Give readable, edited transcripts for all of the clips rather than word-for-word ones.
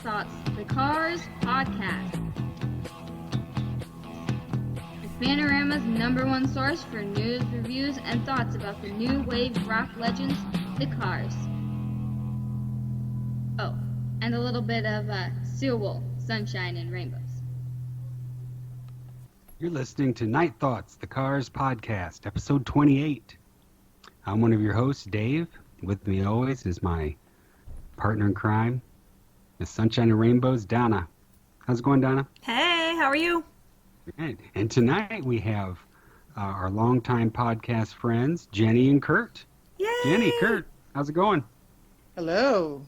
Thoughts, the Cars Podcast. It's Panorama's #1 source for news, reviews, and thoughts about the new wave rock legends, the Cars. Oh, and a little bit of Steel Wool, Sunshine and Rainbows. You're listening to Night Thoughts, the Cars Podcast, episode 28. I'm one of your hosts, Dave. With me always is my partner in crime, Miss Sunshine and Rainbows, Donna. How's it going, Donna? Hey, how are you? Good. And tonight we have our longtime podcast friends, Jenny and Kurt. Yay! Jenny, Kurt, how's it going? Hello.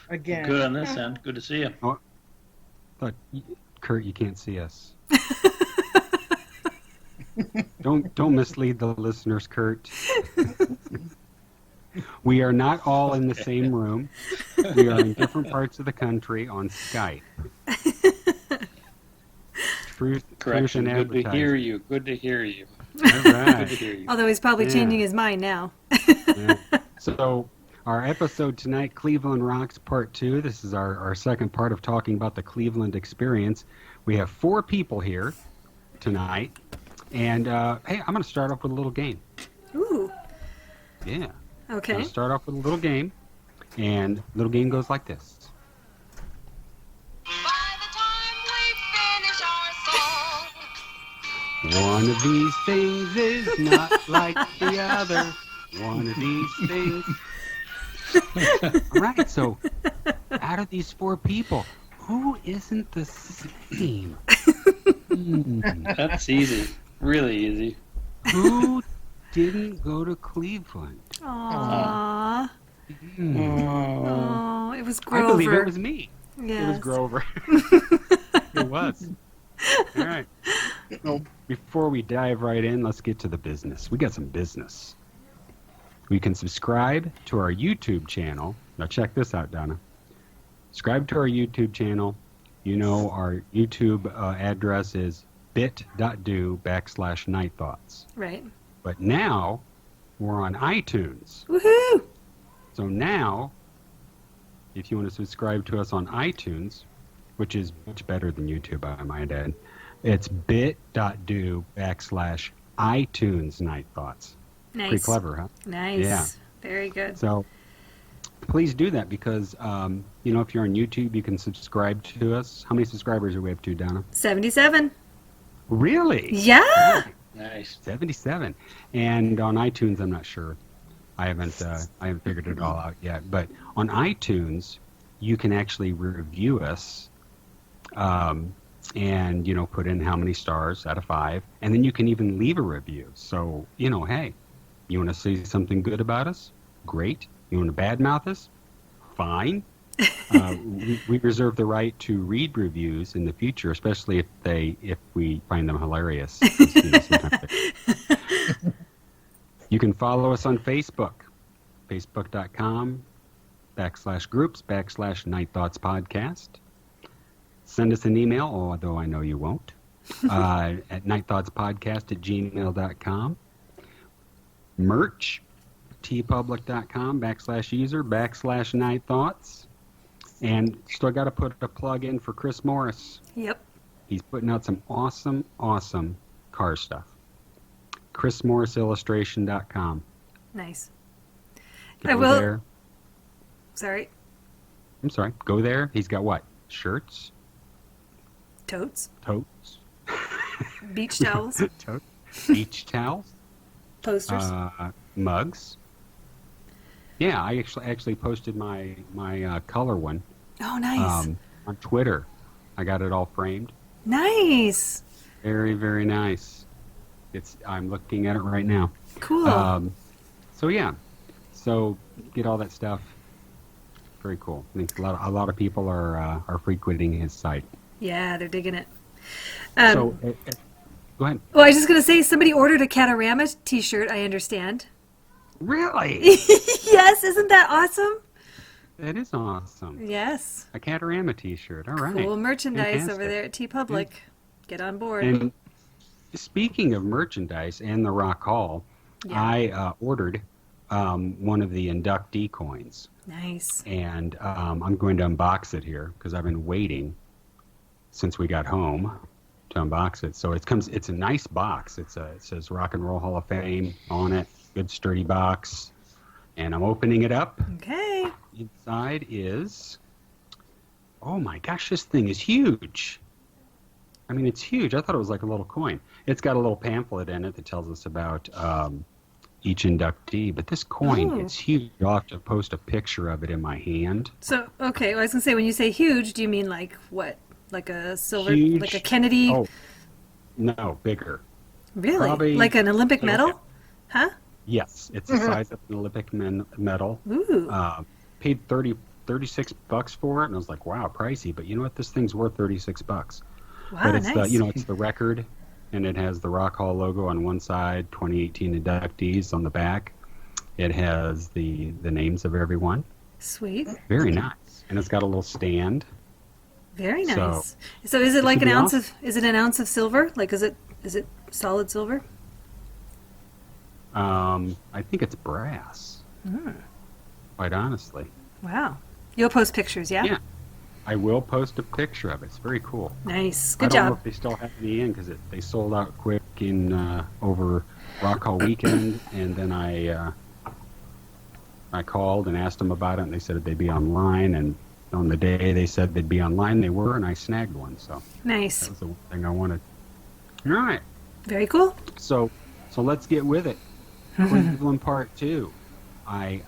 Again. Good on this end. Good to see you. Oh, but Kurt, you can't see us. Don't mislead the listeners, Kurt. We are not all in the same room. We are in different parts of the country on Skype. Correction. Good to hear you. Good to hear you. All right. Good to hear you. Although he's probably changing his mind now. Yeah. So our episode tonight, Cleveland Rocks Part 2. This is our second part of talking about the Cleveland experience. We have 4 people here tonight. And, hey, I'm going to start off with a little game. Ooh. Yeah. I'm Okay. going to start off with a little game. And the little game goes like this. By the time we finish our song, One of these things is not like the other. One of these things. All right, so out of these 4 people, who isn't the same? That's easy. Really easy. Who didn't go to Cleveland? Aww. Oh, it was I Grover. believe it was me. Yes. It was Grover. It was. All right. Well, before we dive right in, let's get to the business. We got some business. We can subscribe to our YouTube channel. Now check this out, Donna. Subscribe to our YouTube channel. You know our YouTube address is bit.do/nightthoughts. Right. But now we're on iTunes. Woohoo! So now, if you want to subscribe to us on iTunes, which is much better than YouTube, I might add, it's bit.do/iTunes Night Thoughts. Nice. Pretty clever, huh? Nice. Yeah. Very good. So please do that because, you know, if you're on YouTube, you can subscribe to us. How many subscribers are we up to, Donna? 77. Really? Yeah. Nice. 77. And on iTunes, I'm not sure. I haven't figured it all out yet. But on iTunes, you can actually review us, and you know, put in how many stars out of 5, and then you can even leave a review. So you know, hey, you want to say something good about us? Great. You want to badmouth us? Fine. We reserve the right to read reviews in the future, especially if we find them hilarious. You know, sometimes you can follow us on Facebook, facebook.com/groups/Night Thoughts Podcast. Send us an email, although I know you won't, at nightthoughtspodcast@gmail.com. Merch, tpublic.com/user/Night Thoughts. And still got to put a plug in for Chris Morris. Yep. He's putting out some awesome car stuff. ChrisMorrisIllustration.com. Nice. Go I will. there. Sorry. I'm sorry. Go there. He's got what? Shirts? Totes. Totes? Beach towels. Totes? Beach towels? Posters. Mugs? Yeah, I actually posted my color one Oh, nice. on Twitter. I got it all framed. Nice. Very, very nice. I'm looking at it right now. Cool. So yeah, so get all that stuff. Very cool. I think a lot of people are frequenting his site. Yeah, they're digging it. Go ahead. Well, I was just going to say, somebody ordered a Catarama t-shirt, I understand. Really? Yes, isn't that awesome? That is awesome. Yes. A Catarama t-shirt. All right. Cool merchandise Fantastic. over there at TeePublic. Get on board. And speaking of merchandise and the Rock Hall, Yeah. I ordered one of the inductee coins. Nice. And I'm going to unbox it here because I've been waiting since we got home to unbox it. So it's a nice box. It says Rock and Roll Hall of Fame on it. Good sturdy box. And I'm opening it up. Okay. Inside is, oh my gosh, this thing is huge. I mean, it's huge. I thought it was like a little coin. It's got a little pamphlet in it that tells us about each inductee, but this coin is huge. I'll have to post a picture of it in my hand. So, okay, I was going to say, when you say huge, do you mean like what? Like a silver, Huge. like a Kennedy? Oh, no, bigger. Really? Probably, like an Olympic medal? Huh? Yes, it's the size of an Olympic medal. Ooh. Paid $36 for it, and I was like, wow, pricey. But you know what? This thing's worth $36. Wow, But it's nice. it's the record, and it has the Rock Hall logo on one side, 2018 inductees on the back. It has the names of everyone. Sweet. Very nice, and it's got a little stand. Very So, nice. So is it like should an be ounce awesome. is it an ounce of silver? Like is it solid silver? I think it's brass. Quite honestly. Wow. You'll post pictures, yeah? Yeah. I will post a picture of it. It's very cool. Nice. I Good don't know job. if they still have any in because they sold out quick in over Rock Hall weekend, and then I called and asked them about it, and they said they'd be online, and on the day they said they'd be online, they were, and I snagged one. So Nice. that was the one thing I wanted. All right. Very cool. So let's get with it. Cleveland Part 2. I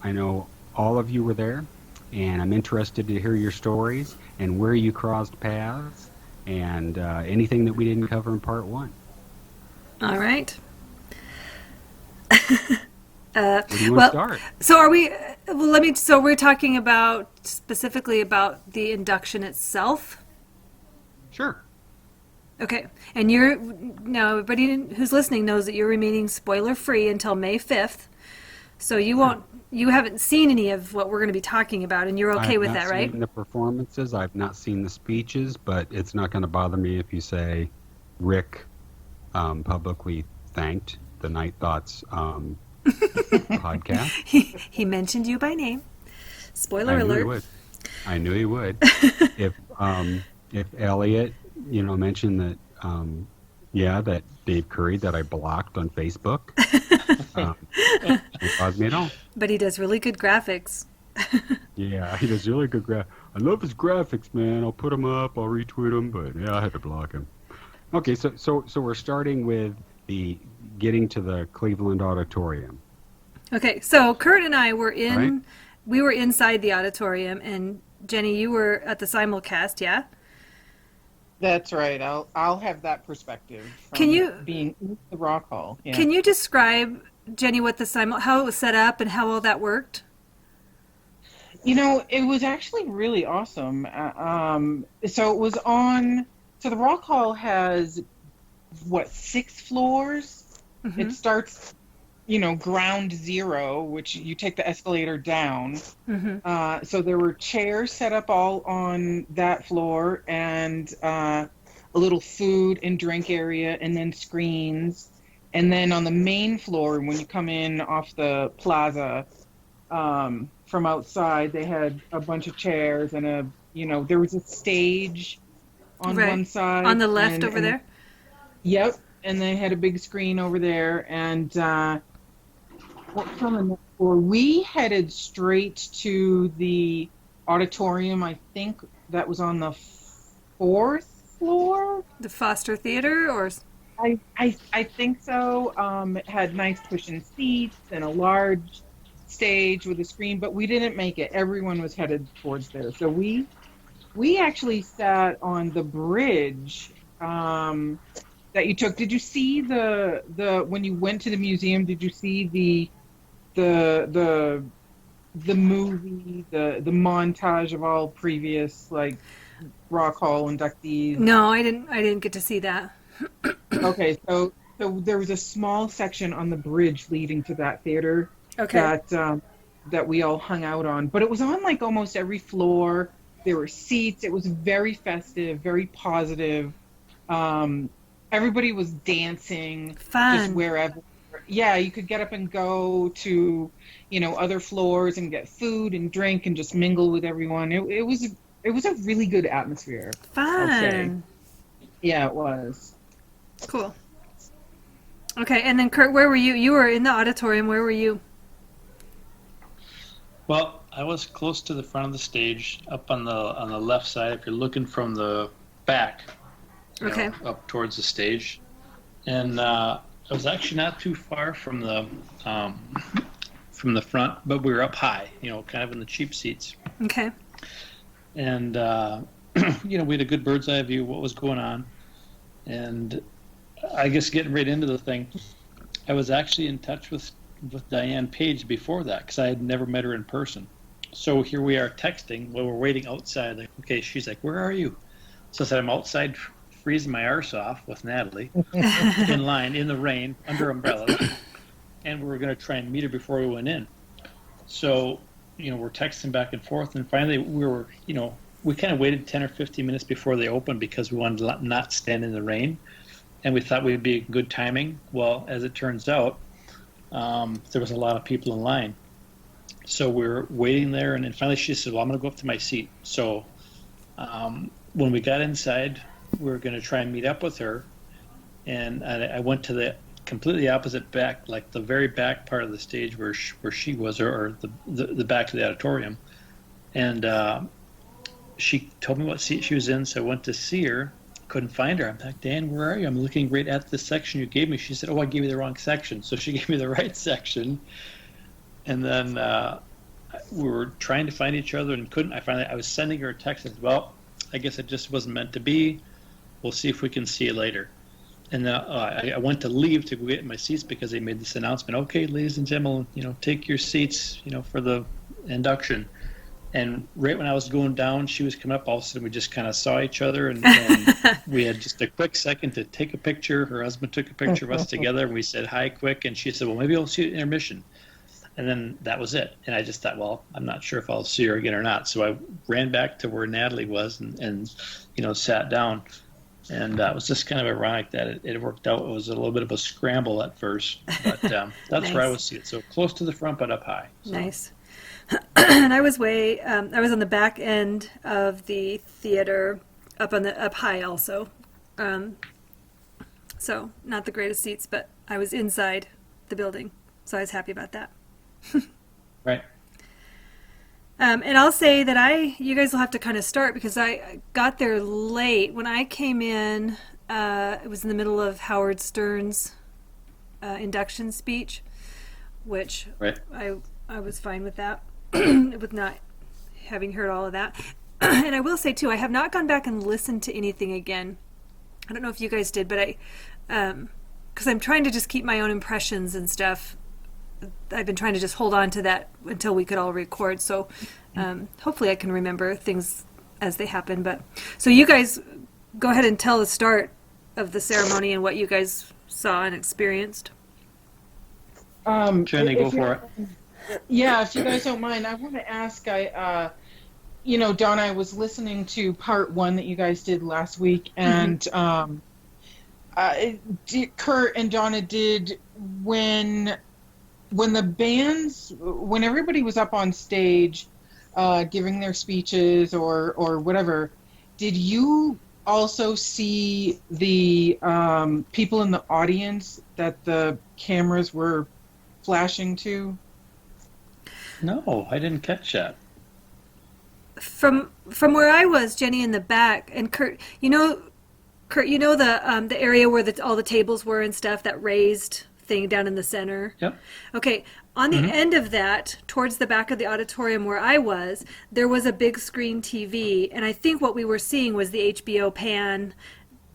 know all of you were there, and I'm interested to hear your stories and where you crossed paths and anything that we didn't cover in Part 1. All right. Where do you want to start? So are we? Well, So we're talking about specifically about the induction itself. Sure. Okay, and now everybody who's listening knows that you're remaining spoiler free until May 5th. So you haven't seen any of what we're going to be talking about, and you're okay with that, I've not right? seen the performances. I've not seen the speeches, but it's not going to bother me if you say Rick publicly thanked the Night Thoughts podcast. He mentioned you by name. Spoiler alert. I knew he would. If Elliot, mentioned that, that Dave Curry that I blocked on Facebook, it bothered me at all. But he does really good graphics. Yeah, he does really good I love his graphics, man. I'll put them up, I'll retweet them, but yeah, I had to block him. Okay, so we're starting with the getting to the Cleveland Auditorium. Okay, so Kurt and I were Right. we were inside the auditorium, and Jenny, you were at the simulcast, yeah? That's right. I'll have that perspective from Can you- being in the Rock Hall. Yeah. Can you describe, Jenny, what how it was set up and how all that worked? It was actually really awesome. So it was so the Rock Hall has, 6 floors? Mm-hmm. It starts, ground zero, which you take the escalator down. Mm-hmm. So there were chairs set up all on that floor, and a little food and drink area, and then screens. And then on the main floor, when you come in off the plaza, from outside, they had a bunch of chairs and there was a stage on Right. one side. On the left over there? Yep. And they had a big screen over there. And from the next floor, we headed straight to the auditorium. I think that was on the 4th floor. The Foster Theater, or? I think so. It had nice cushioned seats and a large stage with a screen, but we didn't make it. Everyone was headed towards there. So we actually sat on the bridge that you took. Did you see the when you went to the museum? Did you see the movie, the montage of all previous Rock Hall inductees? No, I didn't get to see that. Okay, so there was a small section on the bridge leading to that theater. Okay. That we all hung out on, but it was on almost every floor. There were seats. It was very festive, very positive. Everybody was dancing, Fun. just wherever. you could get up and go to, other floors and get food and drink and just mingle with everyone. It was a really good atmosphere. Fun. Yeah, it was. Cool. Okay, and then Kurt, where were you? You were in the auditorium. Where were you? Well, I was close to the front of the stage, up on the left side. If you're looking from the back, Okay. Up towards the stage, and I was actually not too far from the front, but we were up high, kind of in the cheap seats. Okay. And we had a good bird's eye view of what was going on, and I guess getting right into the thing, I was actually in touch with Diane Page before that because I had never met her in person. So here we are texting while we're waiting outside. Like, okay, she's like, "Where are you?" So I said, "I'm outside freezing my arse off with Natalie in line in the rain under umbrellas, and we were going to try and meet her before we went in." So we're texting back and forth, and finally we kind of waited 10 or 15 minutes before they opened because we wanted to not stand in the rain, and we thought we'd be good timing. Well, as it turns out, there was a lot of people in line. So we're waiting there, and then finally she said, "Well, I'm going to go up to my seat." So when we got inside, we were going to try and meet up with her, and I went to the completely opposite back, like the very back part of the stage where she was, or the back of the auditorium, and she told me what seat she was in, so I went to see her. Couldn't find her. I'm like, "Dan, where are you?" I'm looking right at the section you gave me. She said, "Oh, I gave you the wrong section." So she gave me the right section, and then we were trying to find each other and couldn't. I was sending her a text and said, "Well, I guess it just wasn't meant to be. We'll see if we can see you later." And then I went to leave to go get my seats because they made this announcement. "Okay, ladies and gentlemen, take your seats, for the induction." And right when I was going down, she was coming up. All of a sudden, we just kind of saw each other, and we had just a quick second to take a picture. Her husband took a picture of us together, and we said hi quick. And she said, "Well, maybe I'll see you at intermission." And then that was it. And I just thought, well, I'm not sure if I'll see her again or not. So I ran back to where Natalie was and sat down. And it was just kind of ironic that it worked out. It was a little bit of a scramble at first, but that's Nice. where I was seated. So close to the front, but up high. So. Nice. And I was I was on the back end of the theater, up high also. So not the greatest seats, but I was inside the building, so I was happy about that. Right. And I'll say that you guys will have to kind of start because I got there late. When I came in, it was in the middle of Howard Stern's induction speech, which Right. I was fine with that, with not having heard all of that. And I will say too, I have not gone back and listened to anything again. I don't know if you guys did, but because I'm trying to just keep my own impressions and stuff. I've been trying to just hold on to that until we could all record. So hopefully I can remember things as they happen. But so you guys go ahead and tell the start of the ceremony and what you guys saw and experienced. Jenny, go for it. Yeah, if you guys don't mind, I want to ask. Donna, I was listening to part 1 that you guys did last week, and Kurt and Donna did when everybody was up on stage giving their speeches or whatever, did you also see the people in the audience that the cameras were flashing to? No, I didn't catch that. From where I was, Jenny in the back, and Kurt, the area where all the tables were and stuff, that raised thing down in the center. Yep. Okay, on the end of that, towards the back of the auditorium where I was, there was a big screen TV, and I think what we were seeing was the HBO pan,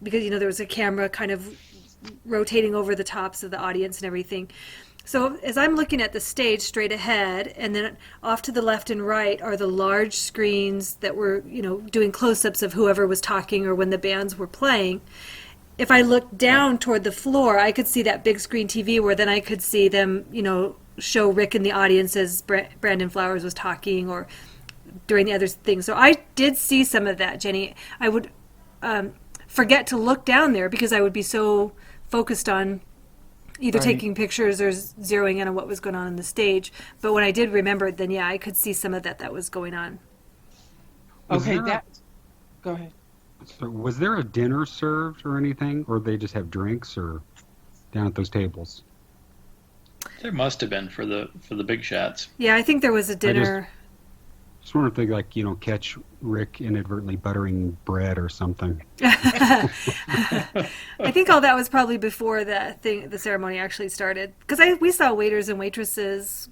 because there was a camera kind of rotating over the tops of the audience and everything. So as I'm looking at the stage straight ahead, and then off to the left and right are the large screens that were, doing close-ups of whoever was talking or when the bands were playing. If I looked down toward the floor, I could see that big screen TV where then I could see them, show Rick in the audience as Brandon Flowers was talking or during the other things. So I did see some of that, Jenny. I would forget to look down there because I would be so focused on either Right. taking pictures or zeroing in on what was going on the stage. But when I did remember it, then yeah, I could see some of that was going on. Okay, go ahead. So was there a dinner served or anything, or they just have drinks or down at those tables? There must have been for the big shots. Yeah, I think there was a dinner. Just wonder if they catch Rick inadvertently buttering bread or something. I think all that was probably before the ceremony actually started, because we saw waiters and waitresses,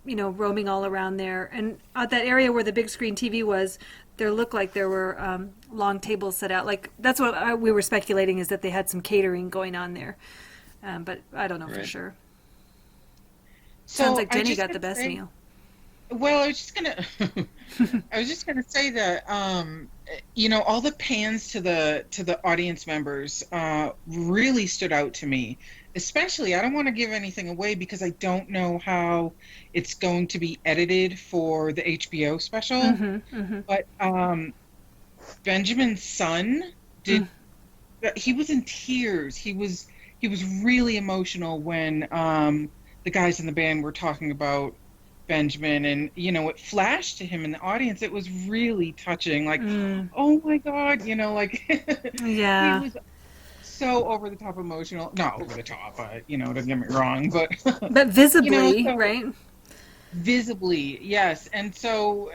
roaming all around there, and at that area where the big screen TV was, there looked like there were long tables set out. Like that's what we were speculating, is that they had some catering going on there, but I don't know for sure. Sounds like Jenny got the best meal. Well, I was just gonna say that all the pans to the audience members really stood out to me. Especially, I don't want to give anything away because I don't know how it's going to be edited for the HBO special. But Benjamin's son he was in tears. He was really emotional when the guys in the band were talking about Benjamin, and it flashed to him in the audience. It was really touching, like oh my god, Yeah. he was so over the top emotional. Not over the top, don't get me wrong, but but visibly, right? Visibly, yes. And so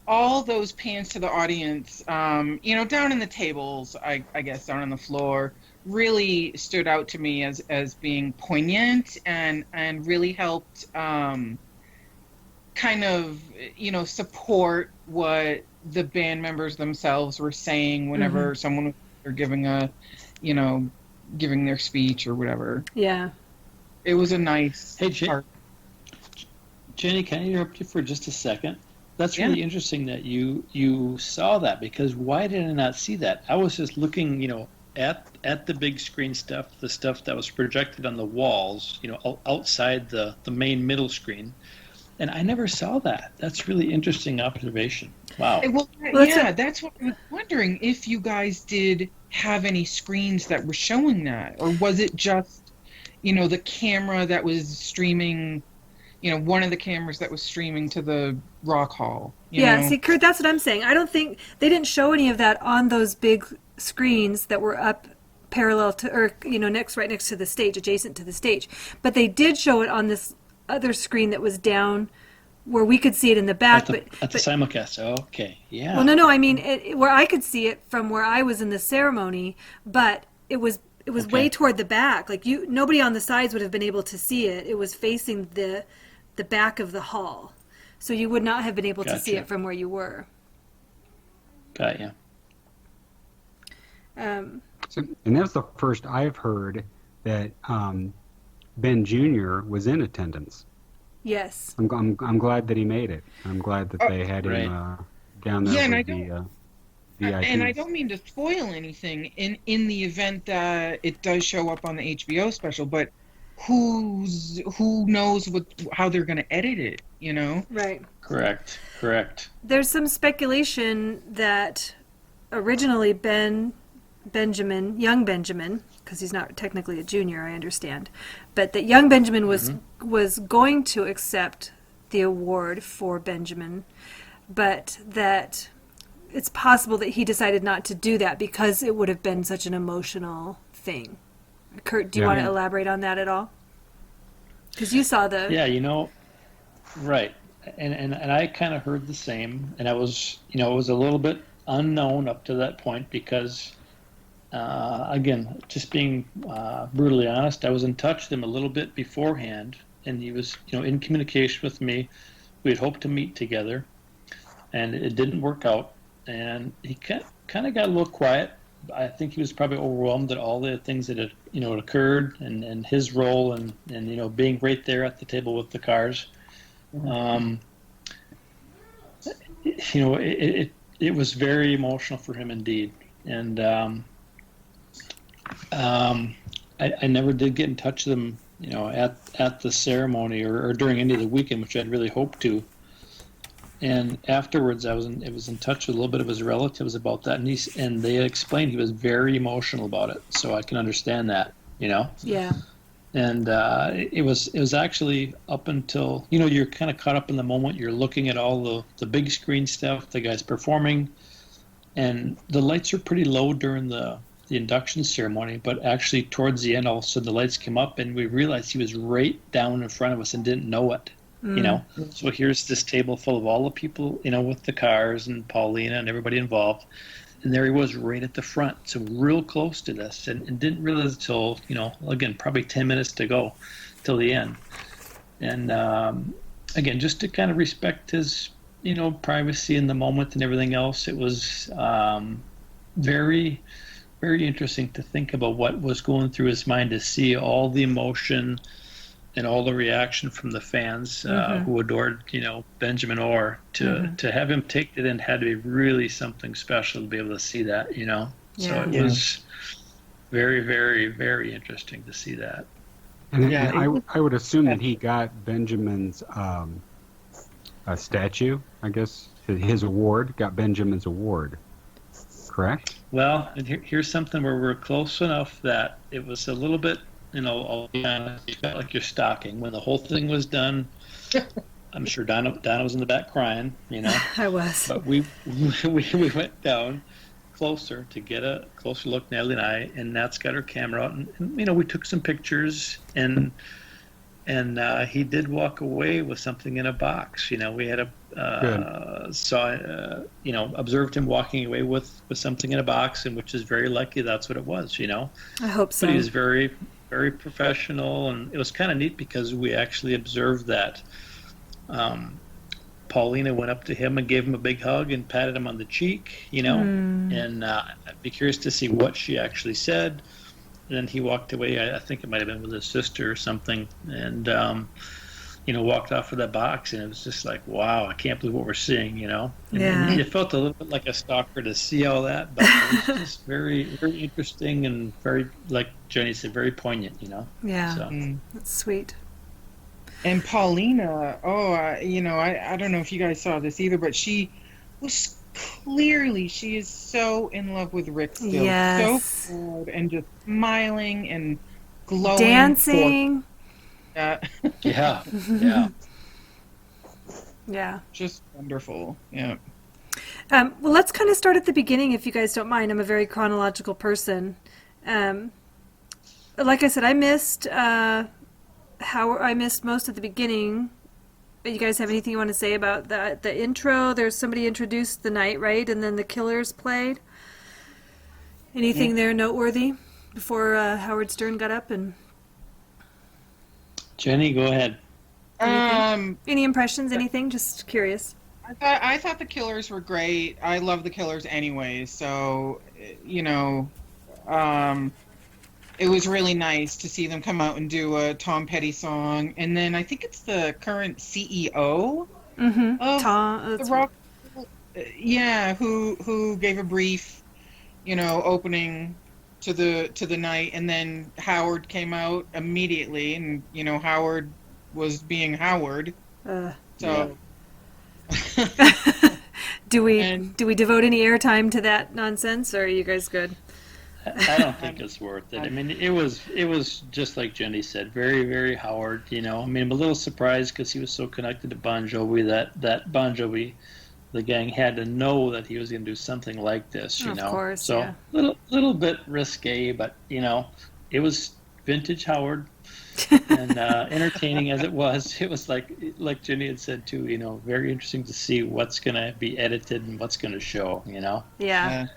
all those pans to the audience, down in the tables, I guess down on the floor, really stood out to me as being poignant and really helped kind of support what the band members themselves were saying whenever someone was giving their speech or whatever. Yeah, it was a nice part. Jenny, can I interrupt you for just a second? That's really interesting that you saw that, because why did I not see that? I was just looking, at the big screen stuff, the stuff that was projected on the walls, outside the main middle screen, and I never saw that. That's really interesting observation. Wow. Well, that's what I was wondering, if you guys did have any screens that were showing that, or was it just, the camera that was streaming, one of the cameras that was streaming to the Rock Hall. See, Kurt, that's what I'm saying. I don't think they didn't show any of that on those big screens that were up parallel to, or right next to the stage, adjacent to the stage. But they did show it on this other screen that was down where we could see it in the back. At the simulcast. Okay, yeah. Well, no. I mean, where I could see it from where I was in the ceremony, but it was way toward the back. Like nobody on the sides would have been able to see it. It was facing the back of the hall, so you would not have been able to see it from where you were. Got you. And that's the first I've heard that Ben Jr. was in attendance. Yes. I'm glad that he made it. I'm glad that they had him down there with the VIPs. And I don't mean to spoil anything in the event that it does show up on the HBO special, but who knows how they're going to edit it, Right. Correct. There's some speculation that originally young Benjamin, because he's not technically a junior, I understand, but that young Benjamin was going to accept the award for Benjamin, but that it's possible that he decided not to do that because it would have been such an emotional thing. Kurt, do you want to elaborate on that at all? Because you saw the... Yeah, right. And I kind of heard the same, and I was, it was a little bit unknown up to that point because, again, just being brutally honest, I was in touch with him a little bit beforehand, and he was, in communication with me. We had hoped to meet together, and it didn't work out, and he kind of got a little quiet. I think he was probably overwhelmed at all the things that had, occurred, and his role, and being right there at the table with the cars. It was very emotional for him indeed, and I never did get in touch with him, at the ceremony or during any of the weekend, which I'd really hoped to. And afterwards, I was in touch with a little bit of his relatives about that, and they explained he was very emotional about it. So I can understand that. you know. Yeah. And it was actually up until, you know, you're kind of caught up in the moment. You're looking at all the big screen stuff, the guys performing, and the lights are pretty low during the induction ceremony. But actually, towards the end, all of a sudden the lights came up, and we realized he was right down in front of us and didn't know it. You know, so here's this table full of all the people, you know, with the cars and Paulina and everybody involved. And there he was right at the front, so real close to this, and didn't realize until, you know, again, probably 10 minutes to go till the end. And again, just to kind of respect his, you know, privacy in the moment and everything else, it was very, very interesting to think about what was going through his mind, to see all the emotion and all the reaction from the fans who adored, you know, Benjamin Orr. To have him take it in had to be really something special to be able to see that, you know. Yeah. So it was very, very, very interesting to see that. And I would assume that he got Benjamin's a statue, I guess, his award, got Benjamin's award, correct? Well, and here's something where we're close enough that it was a little bit, you know, I'll be honest, you felt like you're stalking. When the whole thing was done, I'm sure Donna was in the back crying, you know. I was. But we went down closer to get a closer look, Natalie and I, and Nat's got her camera out, and you know, we took some pictures, and he did walk away with something in a box. You know, we had observed him walking away with something in a box, and which is very likely that's what it was, you know. I hope so. But he was very, very professional, and it was kind of neat because we actually observed that Paulina went up to him and gave him a big hug and patted him on the cheek, you know, and I'd be curious to see what she actually said. And then he walked away, I think it might have been with his sister or something, and you know, walked off with that box, and it was just like, wow, I can't believe what we're seeing, you know. And it felt a little bit like a stalker to see all that, but it was just very, very interesting and very, like Jenny said, very poignant, you know. Yeah, so. That's sweet. And Paulina, you know, I don't know if you guys saw this either, but she was clearly, she is so in love with Rick still. Yes. So proud and just smiling and glowing. Dancing. Yeah. Yeah. Just wonderful. Yeah. Well, let's kind of start at the beginning, if you guys don't mind. I'm a very chronological person. Like I said, I missed most of the beginning. You guys have anything you want to say about the intro? There's somebody introduced the night, right? And then the Killers played. Anything there noteworthy before Howard Stern got up? And Jenny, go ahead. any impressions? Anything? Just curious. I thought the Killers were great. I love the Killers anyway, so you know, it was really nice to see them come out and do a Tom Petty song. And then I think it's the current CEO of Tom, the rock, who gave a brief, you know, opening to the night, and then Howard came out immediately, and you know, Howard was being Howard. So. Do we devote any airtime to that nonsense, or are you guys good? I don't think it's worth it. I mean, it was just like Jenny said, very, very Howard. You know, I mean, I'm a little surprised because he was so connected to Bon Jovi that Bon Jovi, the gang, had to know that he was going to do something like this. You know, of course, so yeah. little bit risque, but you know, it was vintage Howard. And entertaining as it was like Jenny had said too, you know, very interesting to see what's going to be edited and what's going to show, you know. Yeah.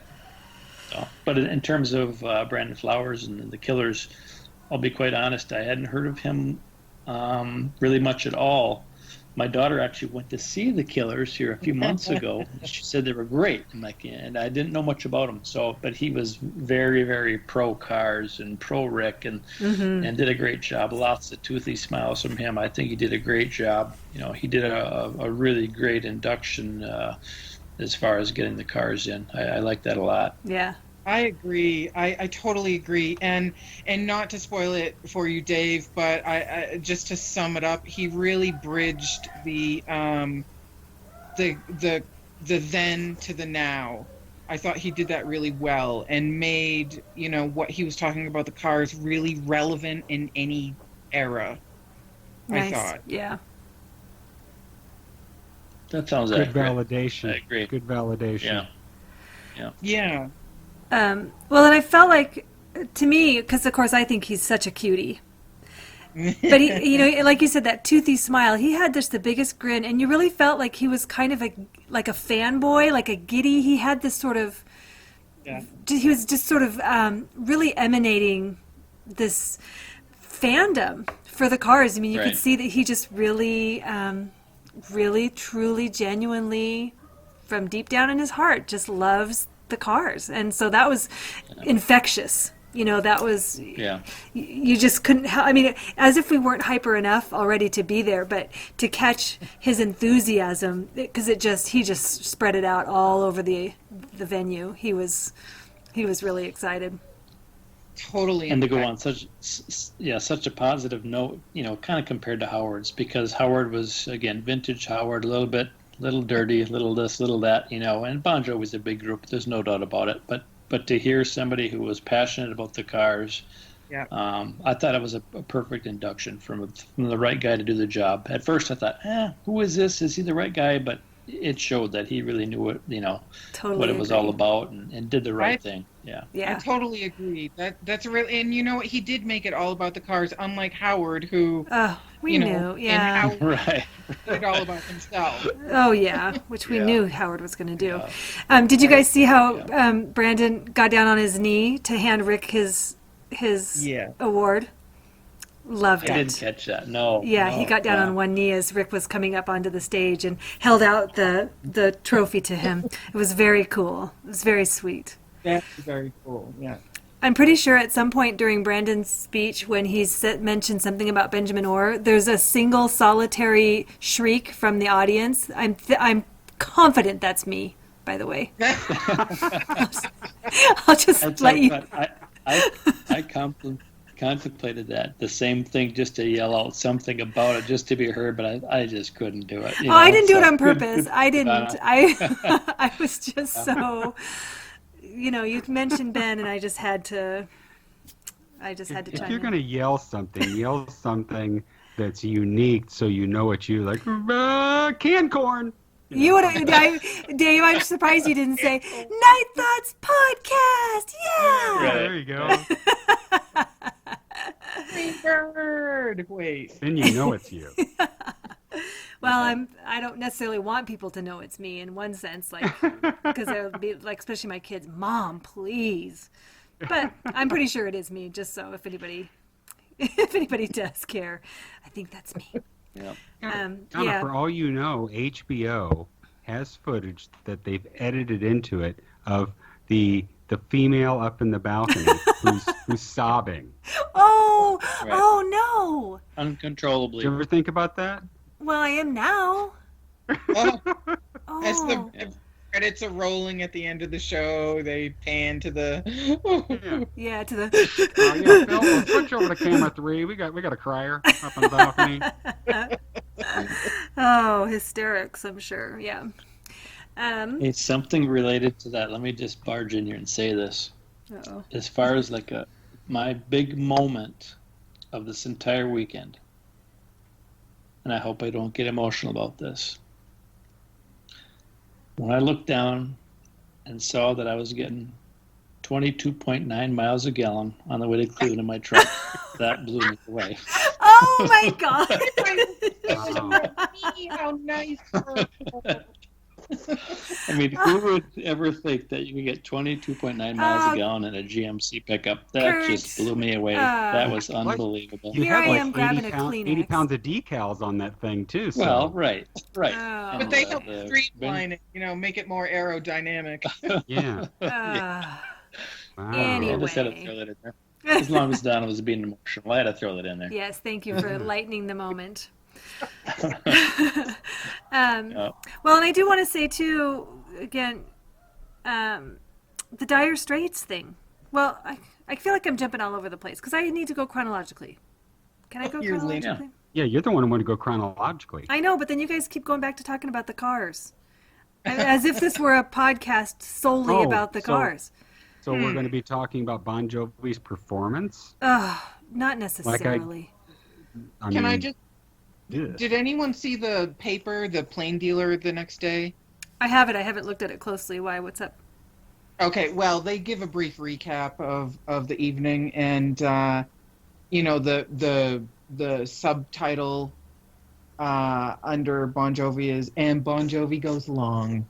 So, but in terms of Brandon Flowers and the Killers, I'll be quite honest, I hadn't heard of him really much at all. My daughter actually went to see the Killers here a few months ago. She said they were great, and I didn't know much about him. So, but he was very, very pro Cars and pro Rick, and did a great job. Lots of toothy smiles from him. I think he did a great job. You know, he did a really great induction as far as getting the Cars in. I like that a lot. Yeah. I agree. I totally agree. And not to spoil it for you, Dave, but I just to sum it up, he really bridged the then to the now. I thought he did that really well and made, what he was talking about the cars really relevant in any era. Nice. I thought. Yeah. That sounds Good accurate. validation. I agree. Good validation. Yeah. Well, and I felt like, to me, because of course I think he's such a cutie. But he, like you said, that toothy smile, he had just the biggest grin, and you really felt like he was kind of like a fanboy, like a giddy. He had this sort of, he was just sort of really emanating this fandom for the cars. I mean, you could see that he just really, really, truly, genuinely, from deep down in his heart, just loves the cars. And so that was infectious. That was, you just couldn't, I mean, as if we weren't hyper enough already to be there, but to catch his enthusiasm, because he just spread it out all over the venue. He was really excited. Totally. And to go on such a positive note, kind of compared to Howard's, because Howard was, again, vintage Howard, a little dirty, a little this, little that, and Bon Jovi's a big group, there's no doubt about it. But to hear somebody who was passionate about the cars, I thought it was a perfect induction from the right guy to do the job. At first I thought, who is this? Is he the right guy? But it showed that he really knew what, totally what it was all about and did the right thing. Yeah. I totally agree. That's really, and you know what? He did make it all about the cars, unlike Howard, who we knew, and Howard right, did all about himself. Oh yeah, which we knew Howard was going to do. Did you guys see how Brandon got down on his knee to hand Rick his award? Loved it. I didn't catch that. No. Yeah, he got down on one knee as Rick was coming up onto the stage and held out the trophy to him. It was very cool. It was very sweet. That's very cool. Yeah. I'm pretty sure at some point during Brandon's speech, when he mentioned something about Benjamin Orr, there's a single solitary shriek from the audience. I'm confident that's me, by the way. I'll just let you. I contemplated that, the same thing, just to yell out something about it, just to be heard, but I just couldn't do it. I didn't do it on purpose. I didn't. I was just so. You mentioned Ben, and I just had to chime in. If you're going to yell something that's unique, so you know what you like. Canned corn. You would have, Dave. I'm surprised you didn't say Night Thoughts Podcast. Yeah. Right. There you go. Green bird. Wait. Then you know it's you. Well, I don't necessarily want people to know it's me in one sense, because they'll be like, especially my kids, Mom, please. But I'm pretty sure it is me, just so if anybody does care, I think that's me. Yeah. Donna, for all you know, HBO has footage that they've edited into it of the female up in the balcony who's sobbing. Oh, Right. Oh no! Uncontrollably. Did you ever think about that? Well, I am now. Oh, Oh. as the credits are rolling at the end of the show, they pan to the. Yeah, to the. Yeah, Phil, we'll switch over to camera 3. We got a crier up on the balcony. Oh, hysterics! I'm sure. Yeah. It's something related to that. Let me just barge in here and say this. Uh-oh. As far as my big moment of this entire weekend, and I hope I don't get emotional about this. When I looked down and saw that I was getting 22.9 miles a gallon on the way to Cleveland in my truck, that blew me away. Oh my God! How nice. I mean, who would ever think that you could get 22.9 miles a gallon in a GMC pickup? That Kurt, just blew me away. That was unbelievable. You Here had I am grabbing a 80 Kleenex. pounds of decals on that thing, too. So. Well, right. Oh. And, But they help the- streamline it, make it more aerodynamic. Yeah. Wow. I just had to throw that in there. As long as Donna was being emotional, I had to throw that in there. Yes, thank you for lightening the moment. Well, and I do want to say too, again, the Dire Straits thing. Well, I feel like I'm jumping all over the place because I need to go chronologically. Can I go You're chronologically? Yeah, you're the one who wanted to go chronologically. I know, but then you guys keep going back to talking about the cars. As if this were a podcast solely about the cars. So we're going to be talking about Bon Jovi's performance? Not necessarily. Can I just... Did anyone see the paper, the Plain Dealer, the next day? I have it. I haven't looked at it closely. Why? What's up? Okay, well, they give a brief recap of the evening, and the subtitle under Bon Jovi is "And Bon Jovi Goes Long."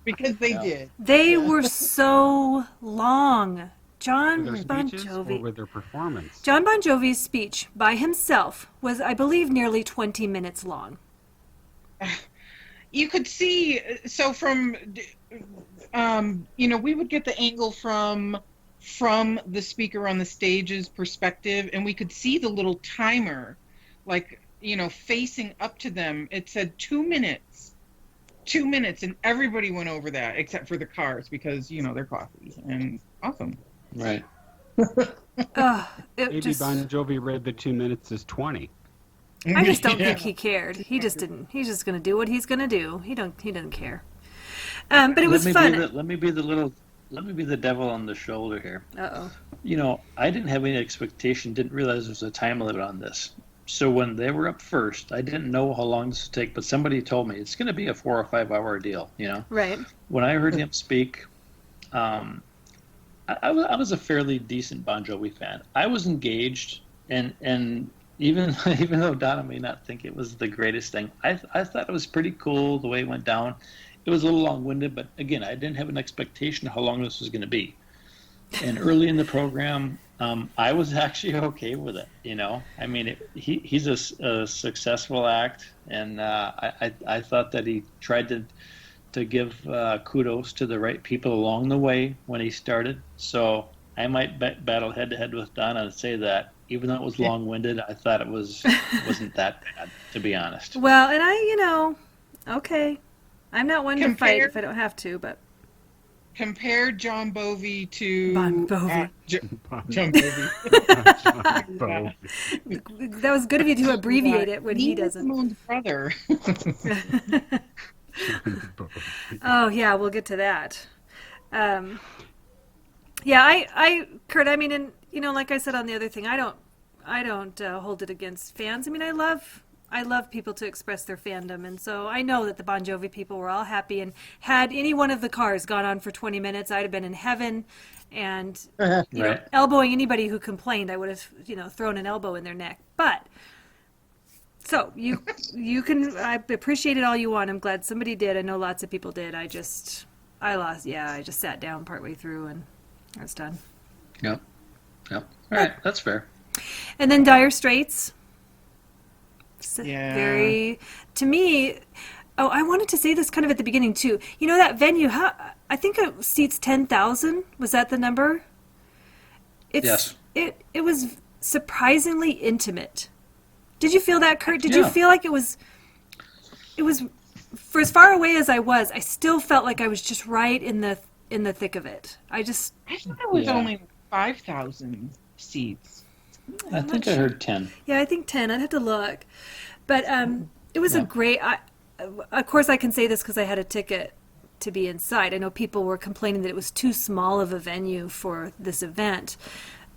Because they did. They were so long. With their speeches or with their performance? John Bon Jovi's speech by himself was, I believe, nearly 20 minutes long. You could see, so from, we would get the angle from the speaker on the stage's perspective, and we could see the little timer, facing up to them. It said 2 minutes. 2 minutes, and everybody went over that except for the cars because, they're coffee. And awesome. Right. Maybe Bon Jovi read the 2 minutes as 20. I just don't think he cared. He just didn't. He's just going to do what he's going to do. He doesn't care. But it was fun. Let me be the devil on the shoulder here. Uh-oh. I didn't have any expectation, didn't realize there was a time limit on this. So when they were up first, I didn't know how long this would take, but somebody told me it's going to be a 4 or 5 hour deal, Right. When I heard him speak, I was a fairly decent Bon Jovi fan. I was engaged, and even though Donna may not think it was the greatest thing, I thought it was pretty cool the way it went down. It was a little long-winded, but again, I didn't have an expectation of how long this was going to be. And early in the program, I was actually okay with it. I mean, he's a successful act, and I thought that he tried to give kudos to the right people along the way when he started. So I might battle head-to-head with Donna and say that even though it was long-winded, I thought it wasn't that bad, to be honest. Well, and okay. I'm not one to fight if I don't have to, but... Compare John Bovey to... Bon Jovi. John Bovey. That was good of you to abbreviate it when he doesn't. Simone's brother. Oh, yeah, we'll get to that. Kurt, I mean, and, like I said on the other thing, I don't hold it against fans. I mean, I love people to express their fandom, and so I know that the Bon Jovi people were all happy, and had any one of the cars gone on for 20 minutes, I'd have been in heaven, and elbowing anybody who complained, I would have, thrown an elbow in their neck. But so you can, I appreciate it all you want. I'm glad somebody did. I know lots of people did. I just sat down partway through and I was done. Yep. All right, that's fair. And then Dire Straits. Yeah. Very, to me, I wanted to say this kind of at the beginning too. That venue, I think it seats 10,000. Was that the number? Yes. It was surprisingly intimate. Did you feel that, Kurt? Did you feel like it was, for as far away as I was, I still felt like I was just right in the thick of it. I thought it was only 5,000 seats. I think I heard 10. Yeah, I think 10. I'd have to look. But it was a great... of course, I can say this because I had a ticket to be inside. I know people were complaining that it was too small of a venue for this event.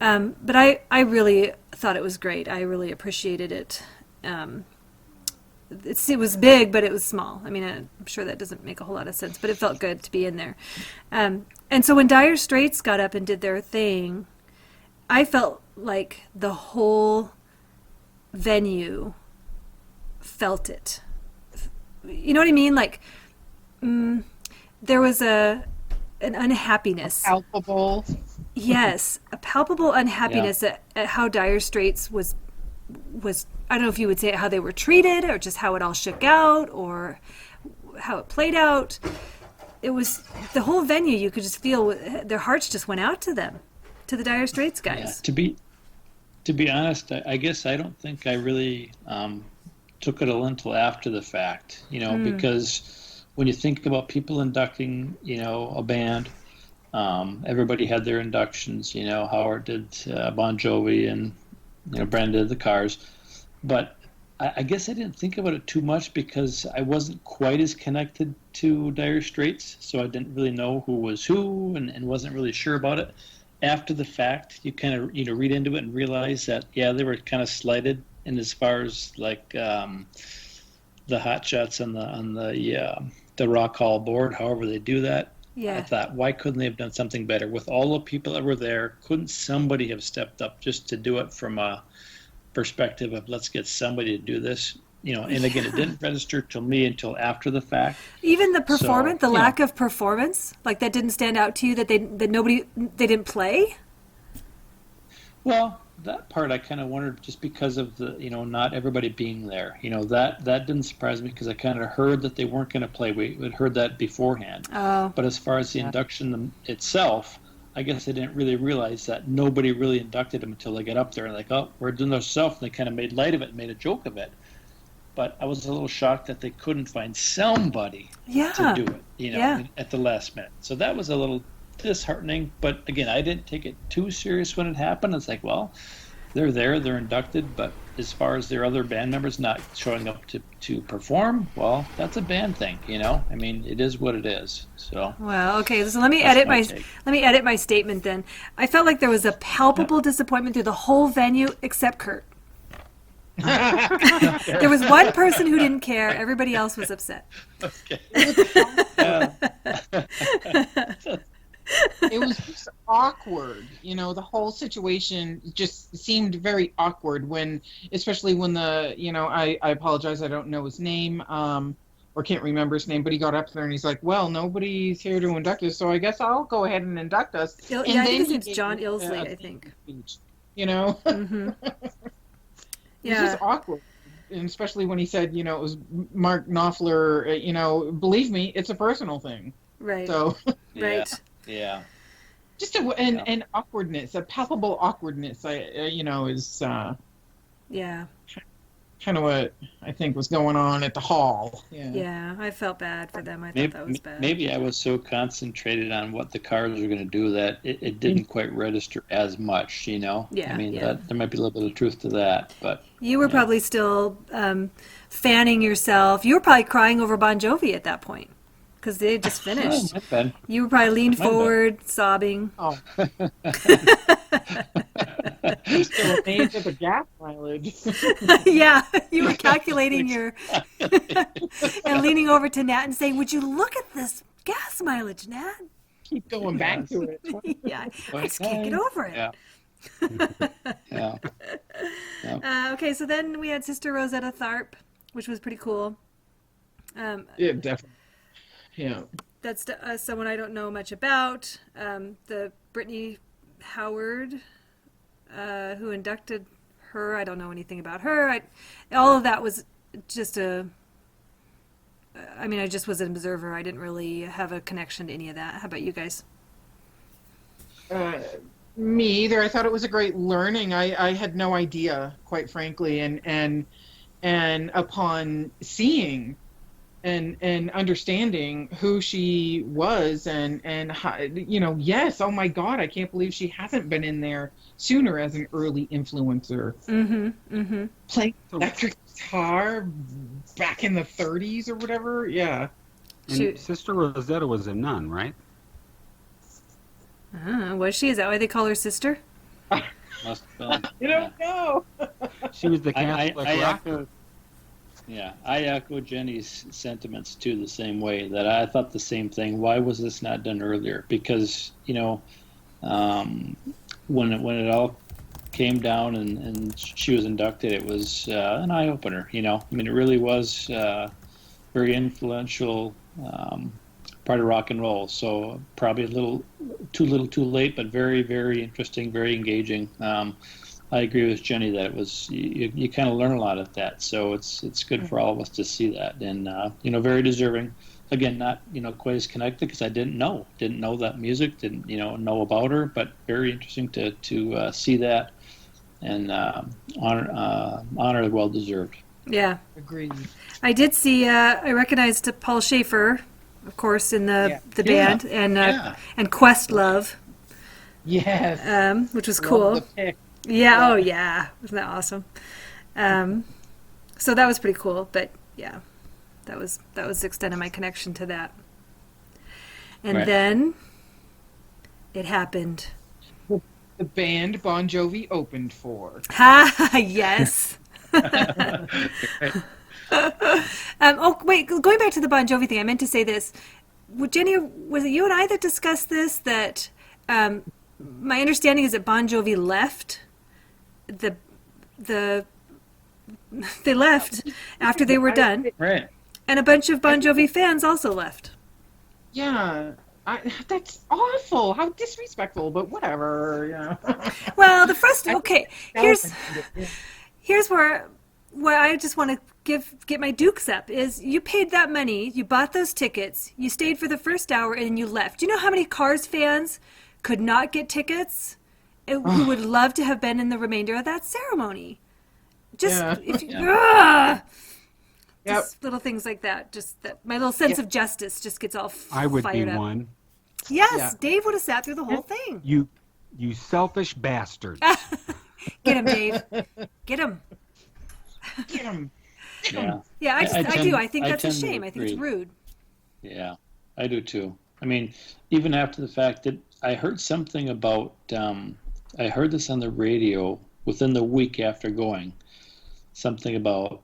But I really thought it was great. I really appreciated it. It was big, but it was small. I mean, I'm sure that doesn't make a whole lot of sense, but it felt good to be in there. And so when Dire Straits got up and did their thing, I felt like the whole venue felt it. You know what I mean? Like, there was an unhappiness. Palpable. Yes, a palpable unhappiness at how Dire Straits was. I don't know if you would say how they were treated, or just how it all shook out, or how it played out. It was the whole venue. You could just feel their hearts just went out to them, to the Dire Straits guys. Yeah, to be honest, I guess I don't think I really took it until after the fact. Because when you think about people inducting, a band, everybody had their inductions. Howard did Bon Jovi, and Brenda did the Cars. But I guess I didn't think about it too much because I wasn't quite as connected to Dire Straits, so I didn't really know who was who and wasn't really sure about it. After the fact, you kind of read into it and realize that they were kind of slighted in as far as like the hot shots on the Rock Hall board. However they do that, Yeah. I thought, why couldn't they have done something better with all the people that were there? Couldn't somebody have stepped up just to do it from a perspective of let's get somebody to do this? And again, it didn't register to me until after the fact. Even the performance, So, the lack of performance, like that didn't stand out to you, that they didn't play? Well, that part I kind of wondered just because of the, not everybody being there. That didn't surprise me because I kind of heard that they weren't going to play. We had heard that beforehand. Oh. But as far as the induction itself, I guess I didn't really realize that nobody really inducted them until they got up there and like, oh, we're doing this stuff. And they kind of made light of it and made a joke of it. But I was a little shocked that they couldn't find somebody to do it, at the last minute. So that was a little disheartening. But again, I didn't take it too serious when it happened. It's like, well, they're there, they're inducted. But as far as their other band members not showing up to perform, well, that's a band thing, I mean, it is what it is. So. Well, okay. So let me edit take. let me edit my statement then. I felt like there was a palpable disappointment through the whole venue except Kurt. There was one person who didn't care. Everybody else was upset. Okay. It was just awkward. The whole situation just seemed very awkward especially when I apologize, I don't know his name, or can't remember his name, but he got up there and he's like, well, nobody's here to induct us, so I guess I'll go ahead and induct us. I And think his he name's gave John me, Ilsley, a I think. speech, Mm-hmm. It was just awkward. And especially when he said, it was Mark Knopfler, believe me, it's a personal thing. Right. So, Right. Yeah. just an awkwardness, a palpable awkwardness, is Yeah. kind of what I think was going on at the hall. Yeah, I felt bad for them. I thought that was bad. Maybe I was so concentrated on what the Cars were going to do that it didn't quite register as much, Yeah, I mean, yeah. there might be a little bit of truth to that, but. You were probably still fanning yourself. You were probably crying over Bon Jovi at that point because they had just finished. Might have been. You were probably leaned Might have been. forward, sobbing. Oh. Still amazed at the gas mileage. Yeah, you were calculating your and leaning over to Nat and saying, "Would you look at this gas mileage, Nat?" Keep going back to it. Yeah, I just can't get over it. Yeah. Yeah. Okay, so then we had Sister Rosetta Tharpe, which was pretty cool. Yeah, definitely. Yeah. That's someone I don't know much about. The Brittany Howard, who inducted her, I don't know anything about her. All of that was just I just was an observer. I didn't really have a connection to any of that. How about you guys? Me either. I thought it was a great learning. I had no idea, quite frankly, and upon seeing and understanding who she was and how, yes, oh my God, I can't believe she hasn't been in there sooner as an early influencer. Playing electric guitar back in the 30s or whatever. Yeah. And Sister Rosetta was a nun, right? Was she? Is that why they call her sister? Must have been. You don't know. She was the Catholic rock. I echo Jenny's sentiments too, the same way that I thought the same thing. Why was this not done earlier? Because when it all came down and she was inducted, it was an eye opener. I mean, it really was very influential part of rock and roll. So probably a little too late, but very, very interesting, very engaging. I agree with Jenny that it was you kind of learn a lot of that, so it's good for all of us to see that, and very deserving. Again, not quite as connected because I didn't know that music, didn't know about her, but very interesting to see that, and honor well deserved. Yeah, Agreed. I did see. I recognized Paul Schaefer, of course, in the band, and Questlove. Yes. Which was Love cool. the pick. Yeah, oh yeah. Wasn't that awesome? So that was pretty cool. But yeah, that was the extent of my connection to that. And Right. then it happened. The band Bon Jovi opened for. Ha! Yes. Oh wait, going back to the Bon Jovi thing, I meant to say this. Jenny, was it you and I that discussed this? That my understanding is that Bon Jovi left. They left after they were done, Right. and a bunch of Bon Jovi fans also left. Yeah. That's awful. How disrespectful, but whatever. Well, here's where I just want to get my dukes up is you paid that money, you bought those tickets, you stayed for the first hour, and you left. Do you know how many Cars fans could not get tickets who would love to have been in the remainder of that ceremony? Just just little things like that. Just that my little sense of justice just gets all I would be fired up. one. Yes, Yeah. Dave would have sat through the whole thing. You selfish bastards. Get him, Dave. Get him. Get 'em. Yeah. Yeah, I tend- do. I think that's a tend to shame. I think it's agree. rude. Yeah, I do too. I mean, even after the fact that I heard something about, I heard this on the radio within the week after going, something about,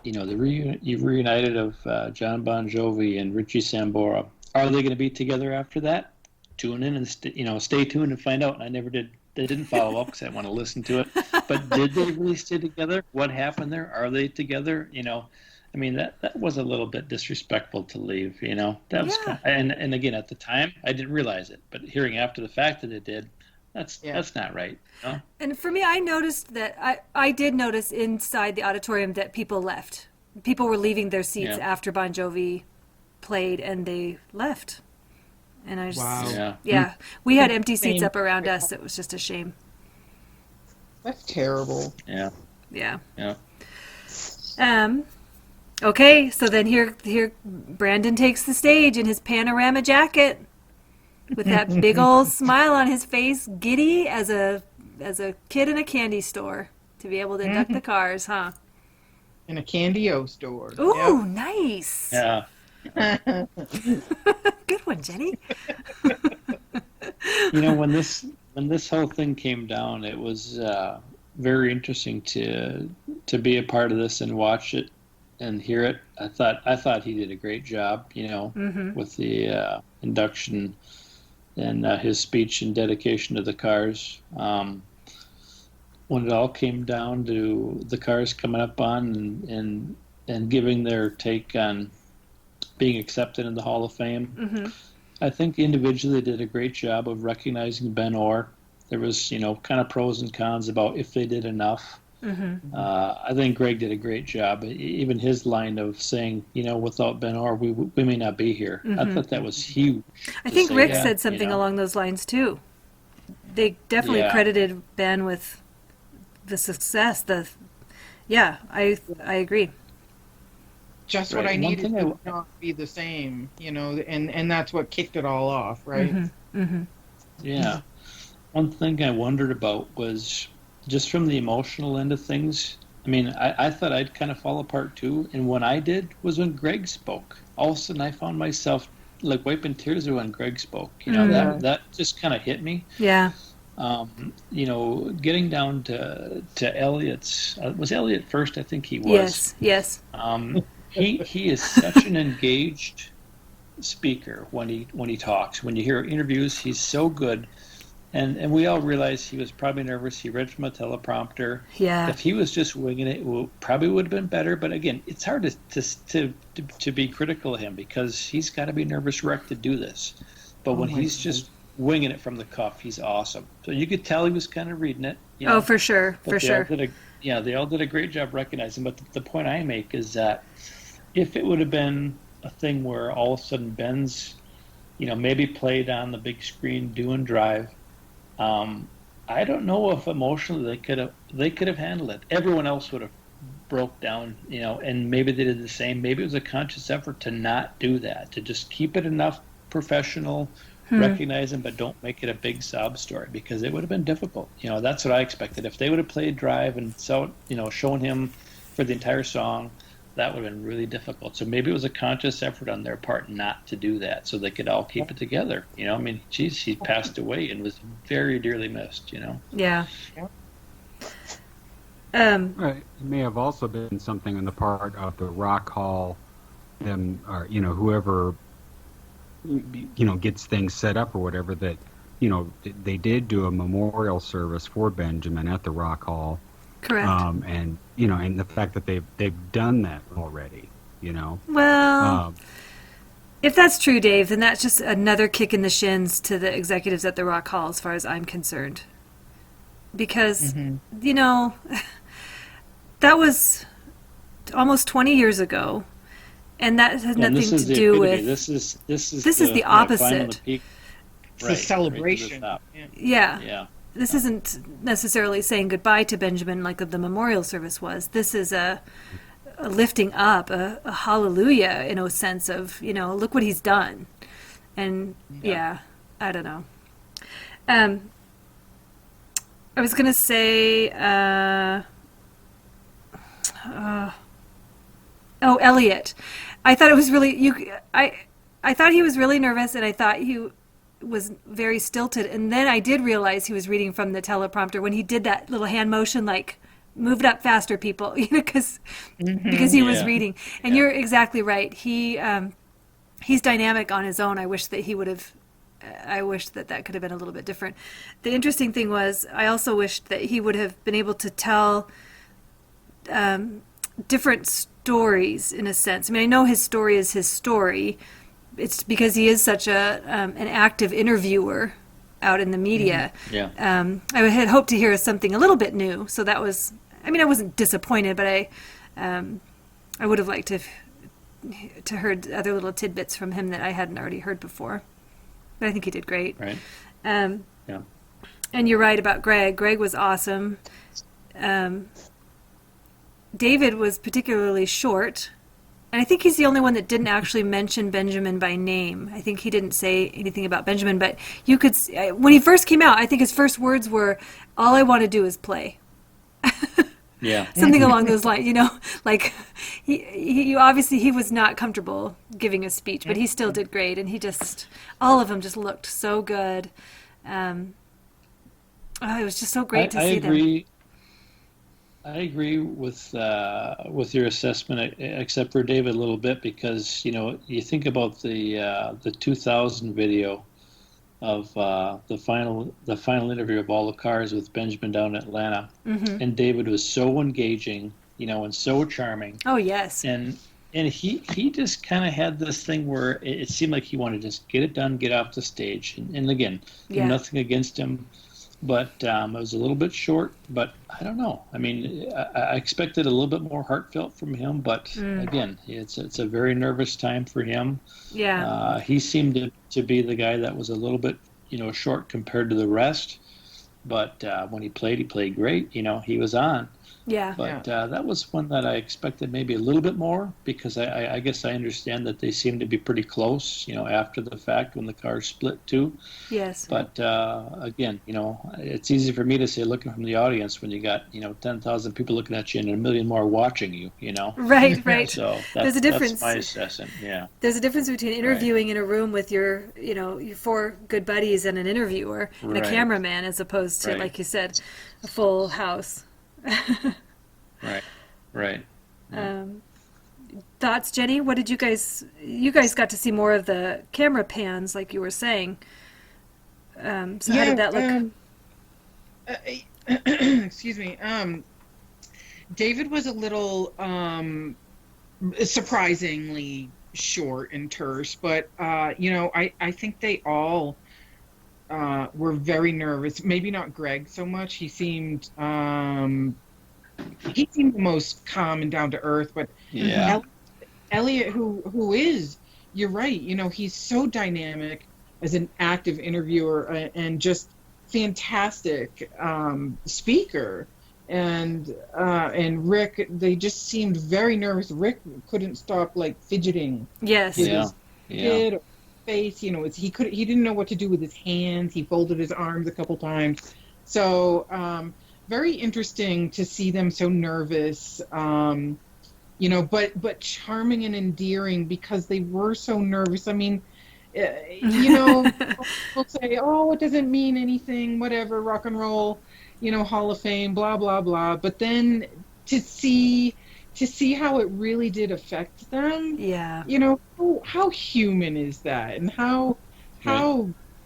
the reunited of John Bon Jovi and Richie Sambora. Are they going to be together after that? Tune in and stay tuned and find out. And I never did. They didn't follow up because I want to listen to it. But did they really stay together? What happened there? Are they together? I mean, that was a little bit disrespectful to leave, That was Yeah. and again, at the time, I didn't realize it. But hearing after the fact that it did, that's not right. And for me, I noticed that I did notice inside the auditorium that people left. People were leaving their seats Yeah. after Bon Jovi played, and they left. And I just, Wow. yeah, we had empty seats Same. up around us. It was just a shame. That's terrible. Yeah. Yeah. Yeah. Okay, so then here Brandon takes the stage in his panorama jacket with that big old smile on his face, giddy as a kid in a candy store to be able to induct the Cars, huh? In a Candy-O store. Ooh, nice. Yeah. Good one, Jenny. When this whole thing came down, it was very interesting to be a part of this and watch it and hear it. I thought he did a great job, with the induction and his speech and dedication to the Cars. When it all came down to the Cars coming up on and giving their take on being accepted in the Hall of Fame, I think individually they did a great job of recognizing Ben Orr. There was, kind of pros and cons about if they did enough. I think Greg did a great job. Even his line of saying, without Ben Orr, we may not be here. I thought that was huge. I to think say Rick that, said something along those lines too. They definitely credited Ben with the success. I agree. Just Right. what I One needed thing to not be the same, and that's what kicked it all off, right? Yeah. One thing I wondered about was just from the emotional end of things. I mean, I thought I'd kind of fall apart too. And when I did was when Greg spoke. All of a sudden I found myself like wiping tears when Greg spoke. That just kind of hit me. Yeah. Getting down to Elliot's, was Elliot first? I think he was. Yes. He is such an engaged speaker when he talks. When you hear interviews, he's so good. And we all realize he was probably nervous. He read from a teleprompter. Yeah. If he was just winging it, probably would have been better. But again, it's hard to be critical of him because he's got to be nervous wreck to do this. But when he's just winging it from the cuff, he's awesome. So you could tell he was kind of reading it. Oh, for sure, But for sure. they all did a great job recognizing. But the point I make is that if it would have been a thing where all of a sudden Ben's, maybe played on the big screen doing Drive, I don't know if emotionally they could have handled it. Everyone else would have broke down, and maybe they did the same. Maybe it was a conscious effort to not do that, to just keep it enough professional, recognize him, but don't make it a big sob story because it would have been difficult. That's what I expected. If they would have played Drive and shown him for the entire song, that would have been really difficult. So maybe it was a conscious effort on their part not to do that, so they could all keep it together. You know, I mean, geez, he passed away and was very dearly missed. You know. Yeah. Right. It may have also been something on the part of the Rock Hall, them, or whoever, gets things set up or whatever. That they did do a memorial service for Benjamin at the Rock Hall. Correct. And and the fact that they've done that already. Well, if that's true, Dave, then that's just another kick in the shins to the executives at the Rock Hall, as far as I'm concerned. Because that was almost 20 years ago, and that has nothing to do with. This is the opposite. It's a celebration. Yeah. This isn't necessarily saying goodbye to Benjamin like the memorial service was. This is a lifting up, a hallelujah in a sense of, look what he's done. And I don't know. I was going to say, Elliot. I thought it was really, I thought he was really nervous, and I thought he was very stilted, and then I did realize he was reading from the teleprompter when he did that little hand motion, like, move it up faster, people, because he was reading. And you're exactly right. He's dynamic on his own. I wish that that could have been a little bit different. The interesting thing was, I also wished that he would have been able to tell different stories, in a sense. I mean, I know his story is his story. It's because he is such an active interviewer out in the media. I had hoped to hear something a little bit new. So that was, I wasn't disappointed, but I would have liked to heard other little tidbits from him that I hadn't already heard before. But I think he did great. Right. And you're right about Greg. Greg was awesome. David was particularly short. And I think he's the only one that didn't actually mention Benjamin by name. I think he didn't say anything about Benjamin, but you could, when he first came out, I think his first words were, "All I want to do is play." Something along those lines, like he obviously he was not comfortable giving a speech, but he still did great, and all of them just looked so good. It was just so great to see them. I agree with your assessment, except for David a little bit, because you think about the 2000 video of the final interview of all the cars with Benjamin down in Atlanta, and David was so engaging, and so charming. Oh yes. And he just kind of had this thing where it seemed like he wanted to just get it done, get off the stage, and again, nothing against him. But it was a little bit short, but I don't know. I mean, I expected a little bit more heartfelt from him, but again, it's a very nervous time for him. Yeah. He seemed to be the guy that was a little bit, short compared to the rest. But when he played great. He was on. Yeah. But that was one that I expected maybe a little bit more, because I guess I understand that they seem to be pretty close, after the fact when the cars split too. Yes. But again, it's easy for me to say looking from the audience when you got 10,000 people looking at you and a million more watching you. Right. So there's a difference. That's my assessment. Yeah. There's a difference between interviewing in a room with your four good buddies and an interviewer and a cameraman, as opposed to, like you said, a full house. Right. Thoughts, Jenny? What did you guys got to see more of the camera pans, like you were saying. So how did that look? Excuse me. David was a little surprisingly short and terse, but I think they all were very nervous. Maybe not Greg so much. He seemed the most calm and down to earth. But Elliot, who is, you're right. He's so dynamic as an active interviewer and just fantastic speaker. And Rick, they just seemed very nervous. Rick couldn't stop fidgeting. Yes. His head or face, he didn't know what to do with his hands. He folded his arms a couple times. So very interesting to see them so nervous, you know, but charming and endearing because they were so nervous. I mean, you know, people say, oh, it doesn't mean anything, whatever, rock and roll, you know, Hall of Fame, blah, blah, blah. But then to see how it really did affect them, Yeah. you know, how human is that? And how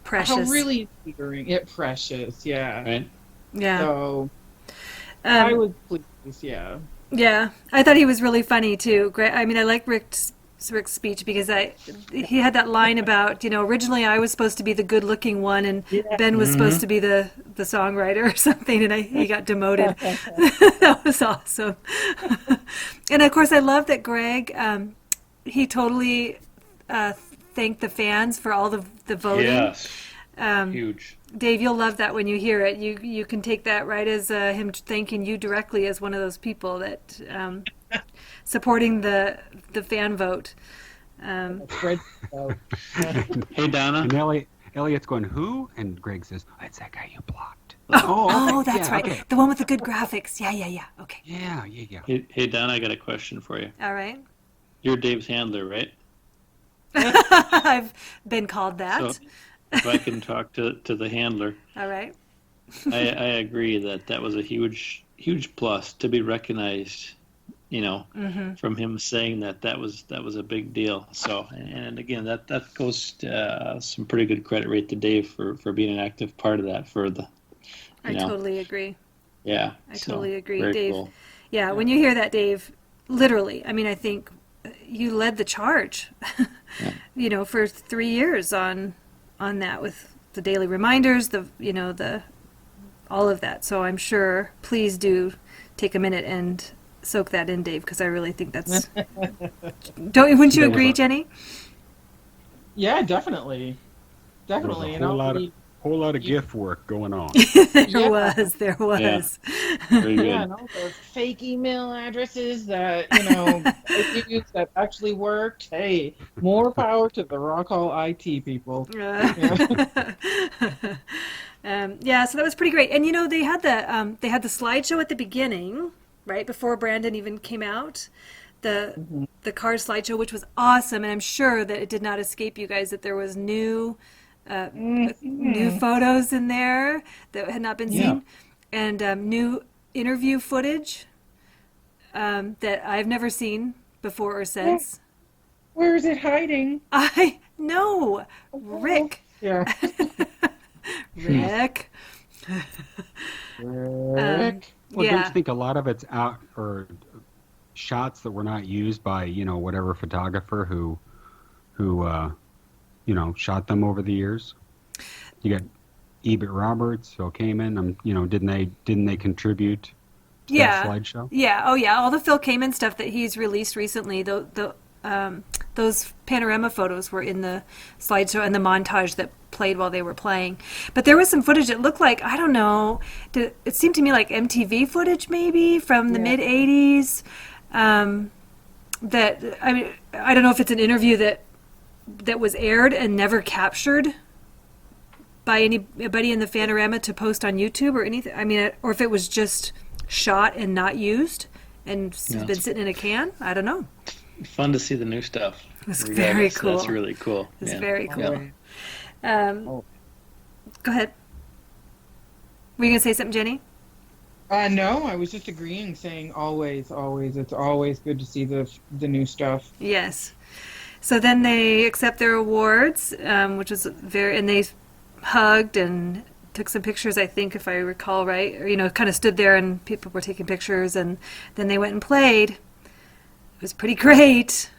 Precious. how really endearing, precious, yeah. Right. Yeah. So I was pleased, yeah. Yeah, I thought he was really funny too. I mean, I like Rick's speech because he had that line about, you know, originally I was supposed to be the good-looking one, and Ben was supposed to be the songwriter or something, and he got demoted. That was awesome. And of course, I love that Greg. He totally thanked the fans for all the voting. Yes. Huge. Dave, you'll love that when you hear it. You can take that right as him thanking you directly as one of those people that supporting the fan vote. Hey, Hey, Donna. And Elliot's going, who? And Greg says, it's that guy you blocked. Oh, that's yeah, right. okay. The one with the good graphics. Yeah. Okay. Yeah. Hey, Donna, I got a question for you. All right. You're Dave's handler, right? I've been called that. So if I can talk to the handler, All right. I agree that was a huge plus to be recognized, you know, from him saying that was a big deal. So, and again, that goes some pretty good credit rate to Dave for being an active part of that for the. I totally agree. Yeah. I totally agree, very Dave. Cool. Yeah, when you hear that, Dave, literally, I mean, I think you led the charge, you know, for 3 years on that with the daily reminders, all of that. So I'm sure, please do take a minute and soak that in, Dave, because I really think that's. Wouldn't you agree, Jenny? yeah, definitely. Definitely. There was a whole lot of gift work going on. There was. Very good. Yeah, and all those fake email addresses that, you know, that actually worked. Hey, more power to the Rock Hall IT people. Yeah, so that was pretty great. And you know, they had the slideshow at the beginning, right before Brandon even came out. The Cars slideshow, which was awesome, and I'm sure that it did not escape you guys that there was new photos in there that had not been seen, and new interview footage that I've never seen before or since. Where is it hiding? I know, Rick. Yeah. Rick. Rick. Well, don't you think a lot of it's out or shots that were not used by, you know, whatever photographer who you know, shot them over the years? You got Ebert Roberts, Phil Kamen. You know, didn't they contribute to that slideshow? Yeah. Oh, yeah. All the Phil Kamen stuff that he's released recently. Those panorama photos were in the slideshow and the montage that played while they were playing. But there was some footage that looked like, I don't know, it seemed to me like MTV footage maybe from the mid '80s. That I mean, I don't know if it's an interview that was aired and never captured by anybody in the Fanorama to post on YouTube or anything. I mean, or if it was just shot and not used and been sitting in a can. I don't know. Fun to see the new stuff. It's very cool. That's really cool. It's very cool. Oh. Go ahead. Were you going to say something, Jenny? No, I was just agreeing, saying always. It's always good to see the new stuff. Yes. So then they accept their awards, which was and they hugged and took some pictures, I think, if I recall right. Or, you know, kind of stood there and people were taking pictures, and then they went and played. It was pretty great.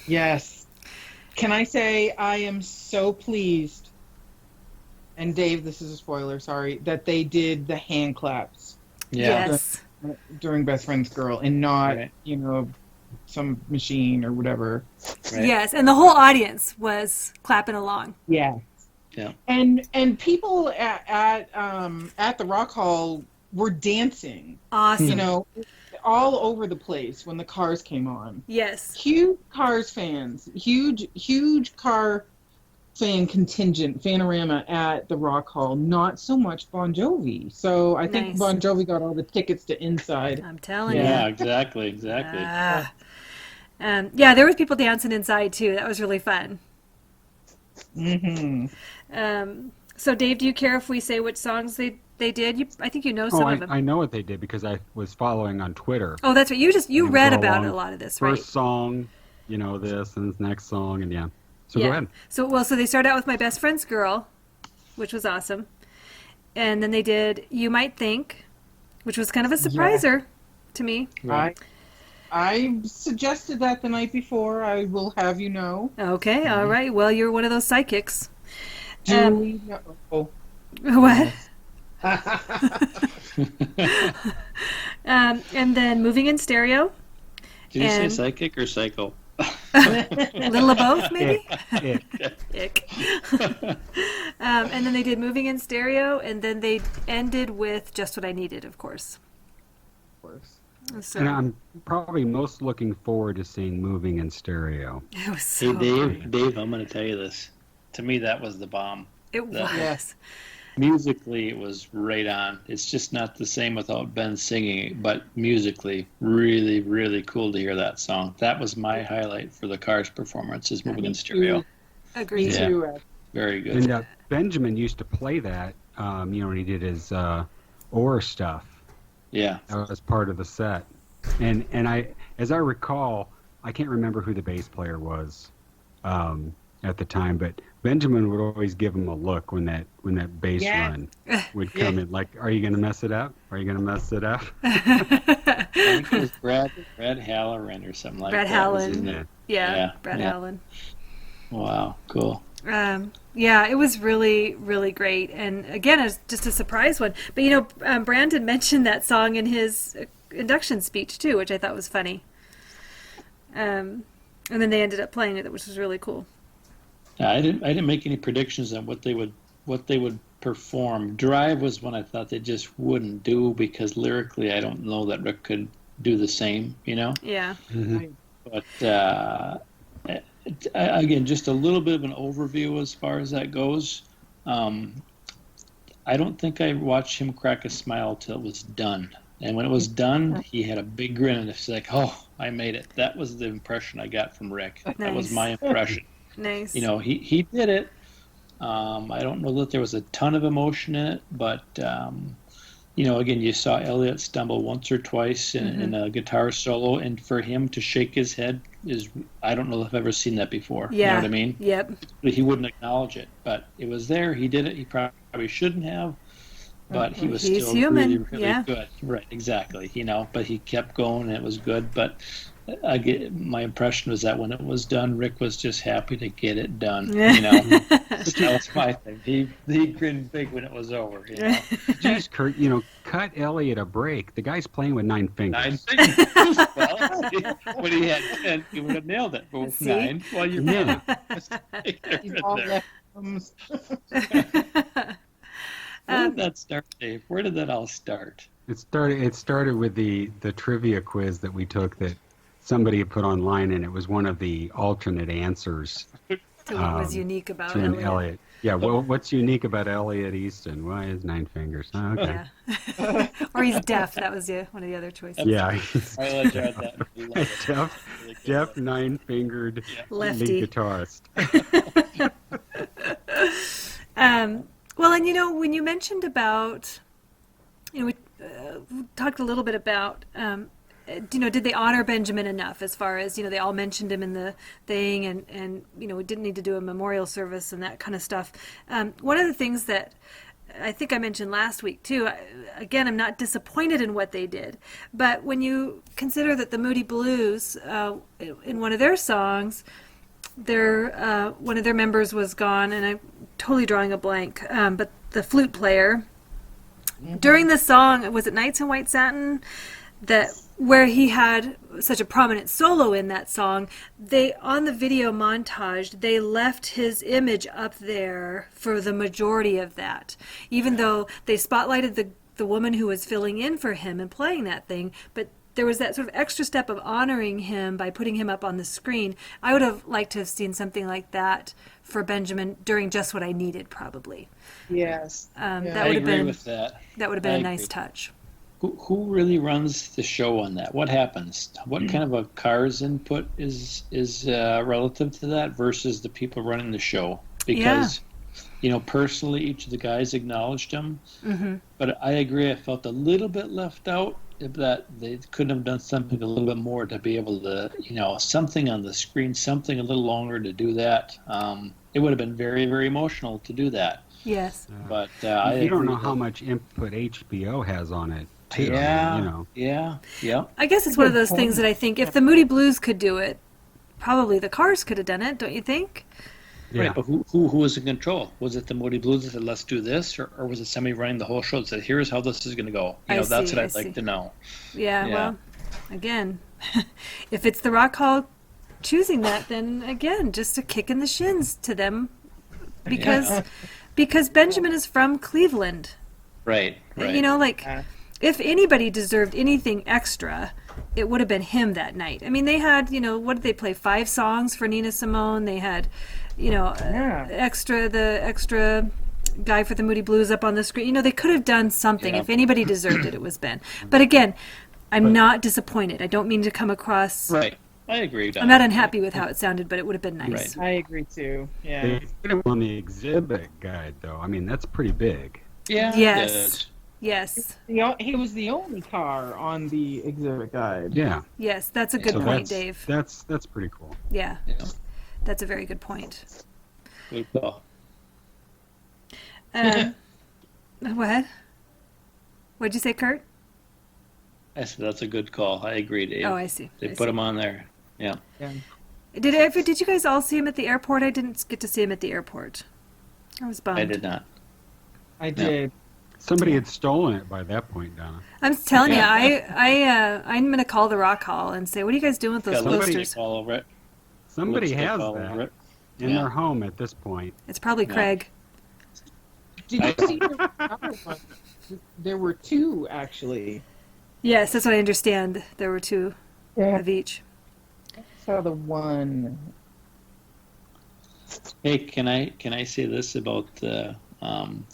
Yes. Can I say I am so pleased, and Dave, this is a spoiler, sorry, that they did the hand claps. Yeah. Yes. During Best Friend's Girl, and not, you know, some machine or whatever. Right. Yes, and the whole audience was clapping along. Yeah. Yeah. And people at the Rock Hall were dancing. Awesome. You know, all over the place when the Cars came on. Yes. Huge Cars fans, huge Car fan contingent, Fanorama at the Rock Hall, not so much Bon Jovi. So I think Nice. Bon Jovi got all the tickets to Inside. I'm telling Yeah, you. exactly. Ah. Yeah, there was people dancing inside too. That was really fun. Hmm. So Dave, do you care if we say which songs they did? I think you know Oh, some of them. I know what they did because I was following on Twitter. Oh, that's right. You And read go about along. a lot of this, right? First song, this, and this next song, and yeah. So Yeah. go ahead. So they started out with My Best Friend's Girl, which was awesome. And then they did You Might Think, which was kind of a surpriser to me. I suggested that the night before. I will have you know. Okay, all right. Well, you're one of those psychics. Do we know? Oh. What? And then Moving in Stereo. Did you say And- psychic or psycho? A little of both, maybe? Ick. Ick. And then they did Moving in Stereo, and then they ended with Just What I Needed, of course. Of course. So And I'm probably most looking forward to seeing Moving in Stereo. it was Hey, so Dave, I'm going to tell you this. To me, that was the bomb. It was. Yes. Musically, it was right on. It's just not the same without Ben singing it, but musically, really, really cool to hear that song. That was my highlight for the Cars performance, is Moving in Stereo. Agreed. Me Yeah. too. Very good. And Benjamin used to play that, when he did his Orr stuff. Yeah. That was part of the set. And as I recall, I can't remember who the bass player was at the time, but Benjamin would always give him a look when that bass Yeah. run would come in. Like, are you going to mess it up? Are you going to mess it up? I think it was Brad Halloran or something like Brad that. was his Hallen. name. Yeah, Brad yeah. Allen. Wow, cool. Yeah, it was really, really great. And again, it's just a surprise one. But Brandon mentioned that song in his induction speech too, which I thought was funny. And then they ended up playing it, which was really cool. I didn't make any predictions on what they would perform. Drive was one I thought they just wouldn't do because lyrically I don't know that Rick could do the same, Yeah. Mhm. But again, just a little bit of an overview as far as that goes. I don't think I watched him crack a smile till it was done. And when it was done, he had a big grin and it's like, oh, I made it. That was the impression I got from Rick. That was Nice. my impression. Nice. He did it. I don't know that there was a ton of emotion in it, but again, you saw Elliot stumble once or twice in a guitar solo, and for him to shake his head I don't know if I've ever seen that before. Yeah. You know what I mean? Yep. He wouldn't acknowledge it, but it was there. He did it. He probably shouldn't have, but he was He's still human, really, really yeah. good. Right, exactly. But he kept going, and it was good. But my impression was that when it was done, Rick was just happy to get it done. That was my thing. He grinned big when it was over. Jeez, Kurt, cut Elliot a break. The guy's playing with 9 fingers. 9 fingers. Well, when he had 10, he would have nailed it. But with See? 9, well, you're Yeah. He's all there. left thumbs. Where did that start, Dave? Where did that all start? It started with the trivia quiz that we took that somebody had put online, and it was one of the alternate answers So what was unique about to an Elliot? Elliot. Yeah, well, what's unique about Elliot Easton? Why is 9 fingers? Oh, okay. Yeah. Or he's deaf. That was one of the other choices. Yeah, I let you add that. You love it. Jeff 9-fingered Lefty. lead guitarist. Well, and when you mentioned about, we talked a little bit about, did they honor Benjamin enough as far as, they all mentioned him in the thing and we didn't need to do a memorial service and that kind of stuff. One of the things that I think I mentioned last week too, again, I'm not disappointed in what they did, but when you consider that the Moody Blues, in one of their songs, one of their members was gone, and I'm totally drawing a blank, but the flute player, during the song, was it Nights in White Satin, where he had such a prominent solo in that song, on the video montage, they left his image up there for the majority of that, even though they spotlighted the woman who was filling in for him and playing that thing, but there was that sort of extra step of honoring him by putting him up on the screen. I would have liked to have seen something like that for Benjamin during Just What I Needed, probably. Yes. That I would have agree been with that. that would have been I a nice agree. touch. Who really runs the show on that? What happens? What kind of a car's input is relative to that versus the people running the show? Because personally, each of the guys acknowledged him, but I agree. I felt a little bit left out. That they couldn't have done something a little bit more to be able to, something on the screen, something a little longer to do that. It would have been very, very emotional to do that. Yes. But you don't know how much input HBO has on it, too. Yeah, yeah. I guess it's one of those things that I think if the Moody Blues could do it, probably the Cars could have done it, don't you think? Yeah. Right, but who was in control? Was it the Moody Blues that said, let's do this? Or was it somebody running the whole show that said, here's how this is going to go? That's what I'd like to know. Yeah, well, again, if it's the Rock Hall choosing that, then again, just a kick in the shins to them. Because Benjamin is from Cleveland. Right. If anybody deserved anything extra, it would have been him that night. I mean, they had, what did they play? 5 songs for Nina Simone. They had, the extra guy for the Moody Blues up on the screen. They could have done something. Yeah. If anybody deserved it, it was Ben. But again, I'm not disappointed. I don't mean to come across. Right. I agree. I'm not unhappy with how it sounded, but it would have been nice. Right. I agree too. Yeah. They put him on the exhibit guide, though. I mean, that's pretty big. Yeah. Yes. Yes. He was the only car on the exhibit guide. Yeah. Yes, that's a good So point, that's, Dave. That's pretty cool. Yeah. Yeah. That's a very good point. Good call. What? What'd you say, Kurt? I said that's a good call. I agree, Dave. Oh, I see. They I put see. him on there. Yeah. Did you guys all see him at the airport? I didn't get to see him at the airport. I was bummed. I did not. I did. Somebody had stolen it by that point, Donna. I'm telling Yeah. you, I'm gonna call the Rock Hall and say, what are you guys doing with those Got lipstick posters? all over it. Somebody Lipstick has all over that it. in Yeah. their home at this point. It's probably Yeah. Craig. Did you see there were other ones? There were 2 actually. Yes, that's what I understand. There were 2 of each. I saw the one. Hey, can I say this about the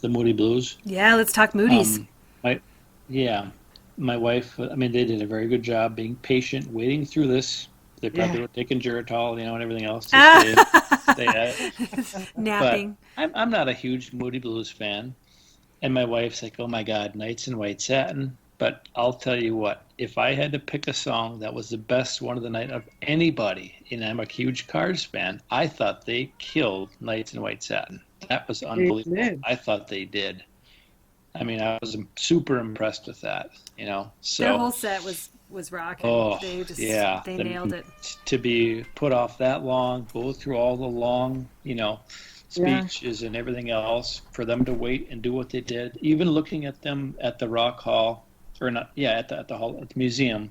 Moody Blues? Yeah, let's talk Moody's. My wife. I mean, they did a very good job being patient, waiting through this. They probably were taking Geritol, and everything else to stay Napping. But I'm not a huge Moody Blues fan, and my wife's like, "Oh my God, Nights in White Satin." But I'll tell you what, if I had to pick a song that was the best one of the night of anybody, and I'm a huge Cars fan, I thought they killed Nights in White Satin. That was unbelievable. did. I thought they did. I mean, I was super impressed with that, So Their whole set was rocking. Oh, They just yeah. they nailed it. To be put off that long, go through all the long, speeches and everything else, for them to wait and do what they did, even looking at them at the Rock Hall, or not, at the hall, at the museum,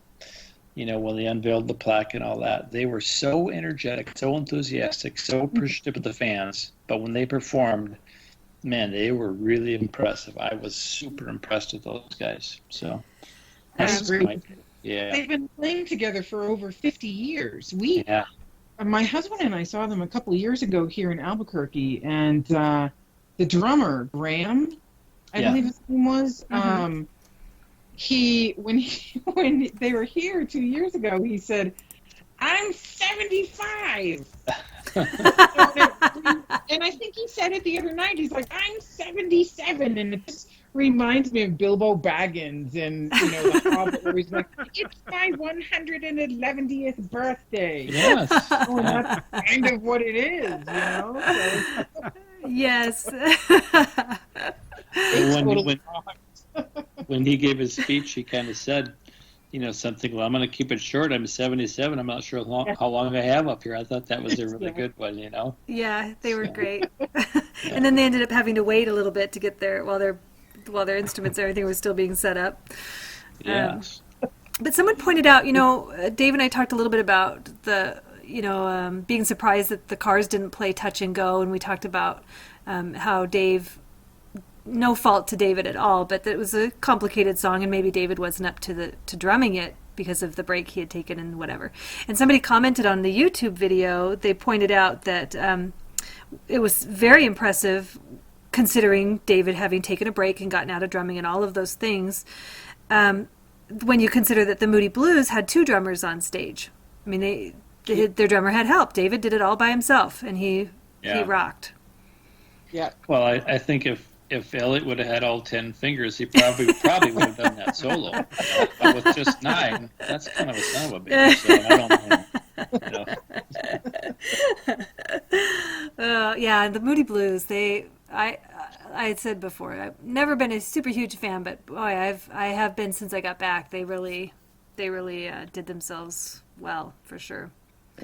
when they unveiled the plaque and all that, they were so energetic, so enthusiastic, so appreciative of the fans. But when they performed, man, they were really impressive. I was super impressed with those guys. So, that's agree. yeah. They've been playing together for over 50 years. Yeah. My husband and I saw them a couple of years ago here in Albuquerque, and the drummer Graham, I believe his name was. When they were here 2 years ago, he said, "I'm 75." And I think he said it the other night. He's like, "I'm 77," and it just reminds me of Bilbo Baggins and the Hobbit, where he's like, "It's my 111th birthday." Yes. Oh, and that's kind of what it is, So, Yes. When he gave his speech, he kind of said, something. Well, I'm going to keep it short. I'm 77. I'm not sure how long I have up here. I thought that was a really good one. Yeah, they were great. And then they ended up having to wait a little bit to get there while their instruments and everything was still being set up. Yes. But someone pointed out, Dave and I talked a little bit about the, being surprised that the Cars didn't play Touch and Go, and we talked about how Dave, no fault to David at all, but that it was a complicated song, and maybe David wasn't up to drumming it because of the break he had taken and whatever. And somebody commented on the YouTube video, they pointed out that it was very impressive considering David having taken a break and gotten out of drumming and all of those things. When you consider that the Moody Blues had 2 drummers on stage. I mean, their drummer had help. David did it all by himself, and he rocked. Yeah. Well, I think if Elliot would have had all 10 fingers, he probably would have done that solo. But with just 9, that's kind of a son of a bitch. So I don't know. Yeah, the Moody Blues. I had said before, I've never been a super huge fan, but boy, I have been since I got back. They really did themselves well, for sure.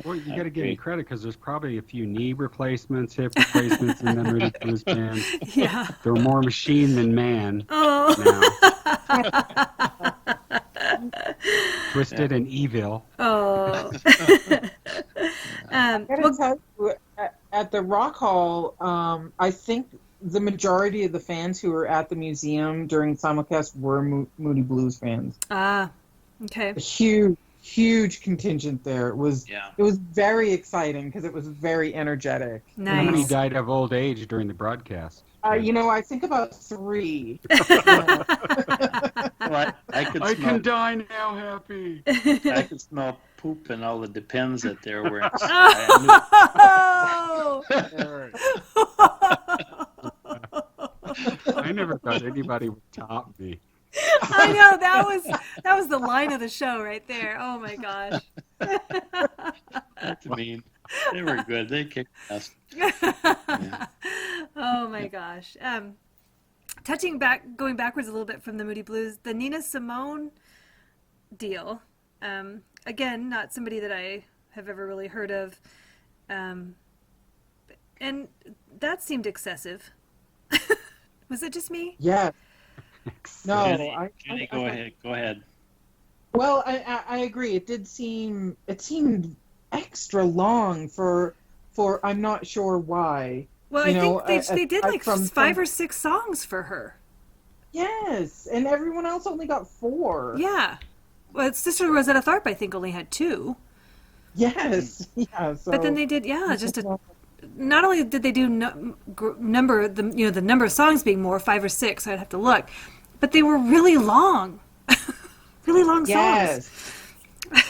Well, you got to give me credit because there's probably a few knee replacements, hip replacements in the Moody Blues band. Yeah. They're more machine than man Oh. now. Twisted and evil. Oh. I gotta tell you, at the Rock Hall, I think the majority of the fans who were at the museum during simulcast were Moody Blues fans. Ah, okay. A huge contingent there. It was very exciting because it was very energetic. Nice. How many died of old age during the broadcast? I think about 3. Well, I can die now happy. I could smell poop and all the Depends that they were wearing. Oh! I never thought anybody would top me. I know, that was the line of the show right there. Oh my gosh. That's mean. They were good. They kicked us. Yeah. Oh my gosh. Going backwards a little bit from the Moody Blues, the Nina Simone deal. Again, not somebody that I have ever really heard of. And that seemed excessive. Was it just me? Yeah. No, Jenny, go ahead. Well, I agree. It seemed extra long for I'm not sure why. Well, I think they did like 5 or 6 songs for her. Yes, and everyone else only got 4. Yeah. Well, Sister Rosetta Tharpe, I think, only had 2. Yes. Yeah. So, but then they did, not only did they do the number of songs being more, 5 or 6, I'd have to look, but they were really long, really long songs. Yes.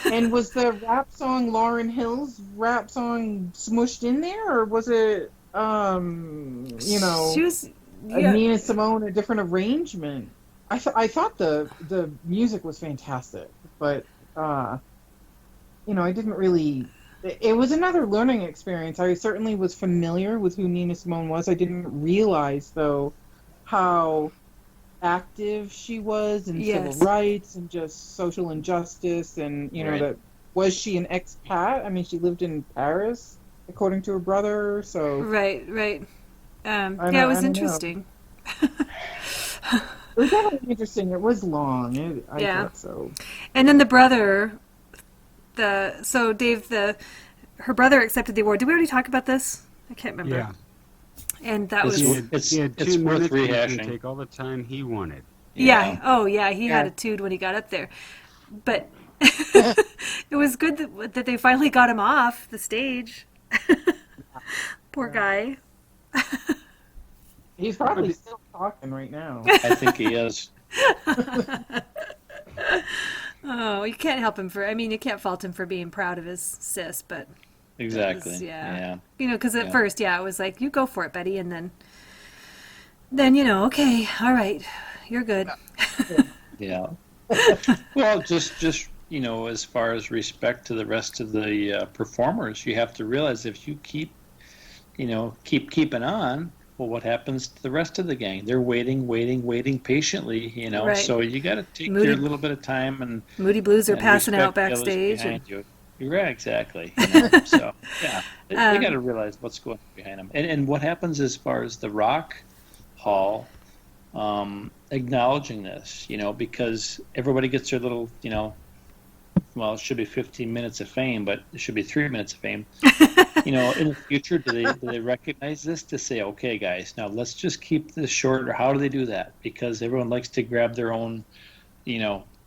And was the rap song Lauryn Hill's rap song smushed in there, or was it, she was, Nina Simone, a different arrangement? I thought the music was fantastic, but I didn't really. It was another learning experience. I certainly was familiar with who Nina Simone was. I didn't realize, though, how active she was in civil rights and just social injustice. And, that was she an expat? I mean, she lived in Paris, according to her brother. So Right. It was interesting. It was definitely interesting. It was long. I thought so. And then the brother... Dave, her brother accepted the award. Did we already talk about this? I can't remember. Yeah. And that He had it's 2 worth minutes. He rehashing. can take all the time he wanted. Yeah. Oh, yeah. He had a tude when he got up there. But it was good that they finally got him off the stage. Poor guy. He's probably still talking right now. I think he is. Oh, you can't help him you can't fault him for being proud of his sis, but Exactly. Yeah. Because at first, it was like, you go for it, Betty, and then okay, all right, you're good. Yeah. Well, just as far as respect to the rest of the performers, you have to realize if you keep keeping on, well, what happens to the rest of the gang? They're waiting patiently, Right. So you got to take Moody- your little bit of time and Moody Blues are passing out respect the others backstage. behind you. Right, exactly. So yeah, they got to realize what's going on behind them, and what happens as far as the Rock Hall acknowledging this, because everybody gets their little, well, it should be 15 minutes of fame, but it should be 3 minutes of fame. In the future, do they recognize this to say, okay, guys, now let's just keep this short, or how do they do that? Because everyone likes to grab their own,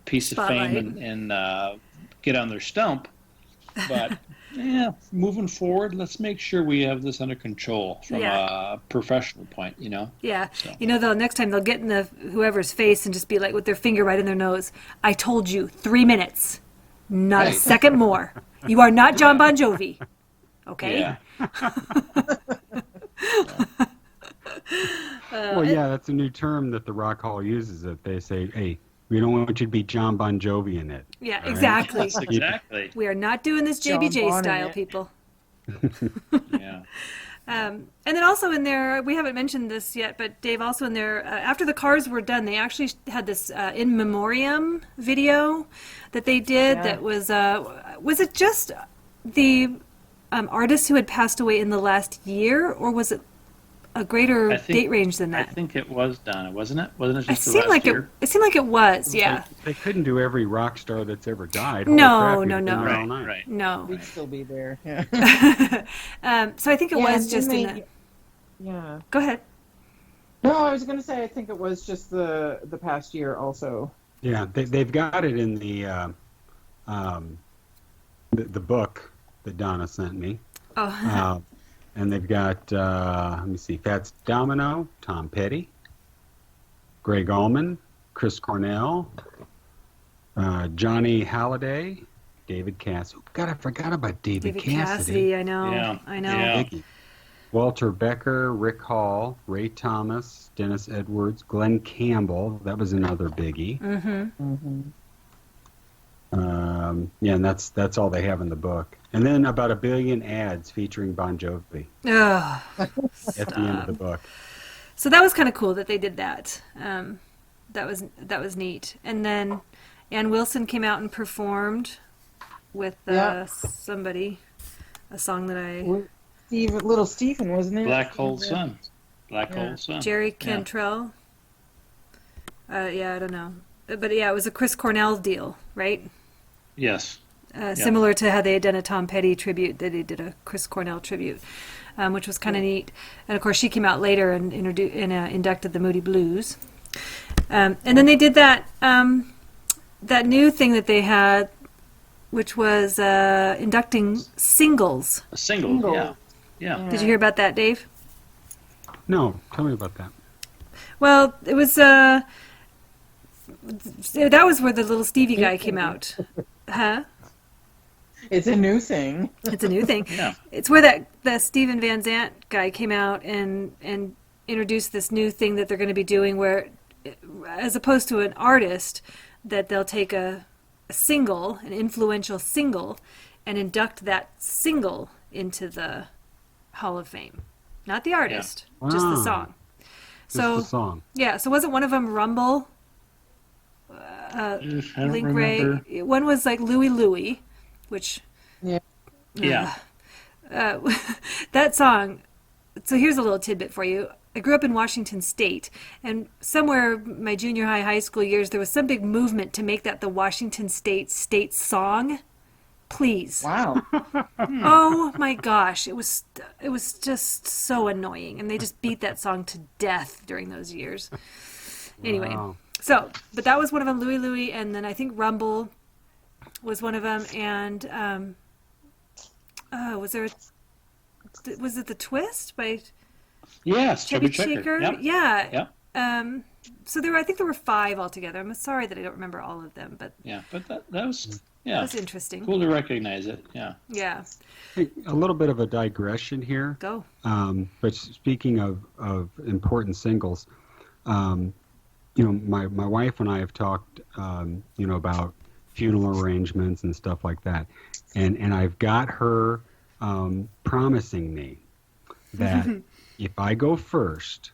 piece of Spotlight. fame and get on their stump. But yeah, moving forward, let's make sure we have this under control from a professional point. Yeah. So. They'll next time they'll get in whoever's face and just be like with their finger right in their nose. I told you 3 minutes, not a Right. second more. You are not John Bon Jovi. Okay. Yeah. Well, yeah, that's a new term that the Rock Hall uses. That they say, "Hey, we don't want you to be John Bon Jovi in it." Yeah, All right? exactly. Yes, exactly. We are not doing this John JBJ Bon in style, it. people. Yeah. And then also in there, we haven't mentioned this yet, but Dave, also in there, after the cars were done, they actually had this in memoriam video that they did. Yeah. That was it just the artists who had passed away in the last year, or was it a greater I think- date range than I that? think it was Donna, wasn't it? Wasn't it It just the seemed last like year? it seemed like it was, yeah. They couldn't do every rock star that's ever died. Holy No, crap, no, you'd have been no. there all Right, night. right. No. We'd still be there. Yeah. So I think it was just in the. Yeah. Go ahead. No, I was going to say I think it was just the past year also. Yeah, they've got it in the book that Donna sent me. Oh, And they've got, let me see, Fats Domino, Tom Petty, Greg Allman, Chris Cornell, Johnny Halliday, David Cassidy. God, I forgot about David David Cassidy. Cassidy. I know. Yeah, I know. yeah. Biggie. Walter Becker, Rick Hall, Ray Thomas, Dennis Edwards, Glenn Campbell. That was another biggie. Mm-hmm. Yeah, and that's all they have in the book. And then about 1 billion ads featuring Bon Jovi Ugh. at the end of the book. So that was kind of cool that they did that. That was neat. And then Ann Wilson came out and performed with Yeah. somebody, a song that Little Stephen, wasn't it? Black Hole Sun. Black Yeah. Hole Sun. Jerry Yeah. Cantrell. Yeah, I don't know, but yeah, it was a Chris Cornell deal, right? Yes. Similar to how they had done a Tom Petty tribute, that they did a Chris Cornell tribute, which was kind of neat. And of course, she came out later and inducted the Moody Blues. And then they did that that new thing that they had, which was inducting singles. A single. Single. Yeah. Yeah. Did you hear about that, Dave? No, tell me about that. Well, it was that was where the little Stevie guy came out. Huh? It's a new thing. It's a new thing. Yeah. It's where that Steven Van Zandt guy came out and introduced this new thing that they're going to be doing, where, as opposed to an artist, that they'll take a single, an influential single, and induct that single into the Hall of Fame. Not the artist, just the Wow. song. Just So the song. yeah, so wasn't one of them Rumble? I don't Link remember. Ray. One was like Louie Louie, which Yeah. that song. So here's a little tidbit for you. I grew up in Washington State, and somewhere my junior high school years, there was some big movement to make that the Washington State song. Please. Wow. Oh my gosh, it was just so annoying, and they just beat that song to death during those years. Anyway, Wow. so but that was one of them, Louie Louie, and then I think Rumble was one of them, and was it The Twist by Yes. Chubby Checker. Checker? Yep. Yeah. Yep. So I think there were 5 altogether. I'm sorry that I don't remember all of them, but Yeah. But that was that yeah was interesting. cool to recognize it. Yeah. Yeah, Hey, a little bit of a digression here. go. But speaking of important singles, my wife and I have talked, about funeral arrangements and stuff like that, and I've got her promising me that if I go first,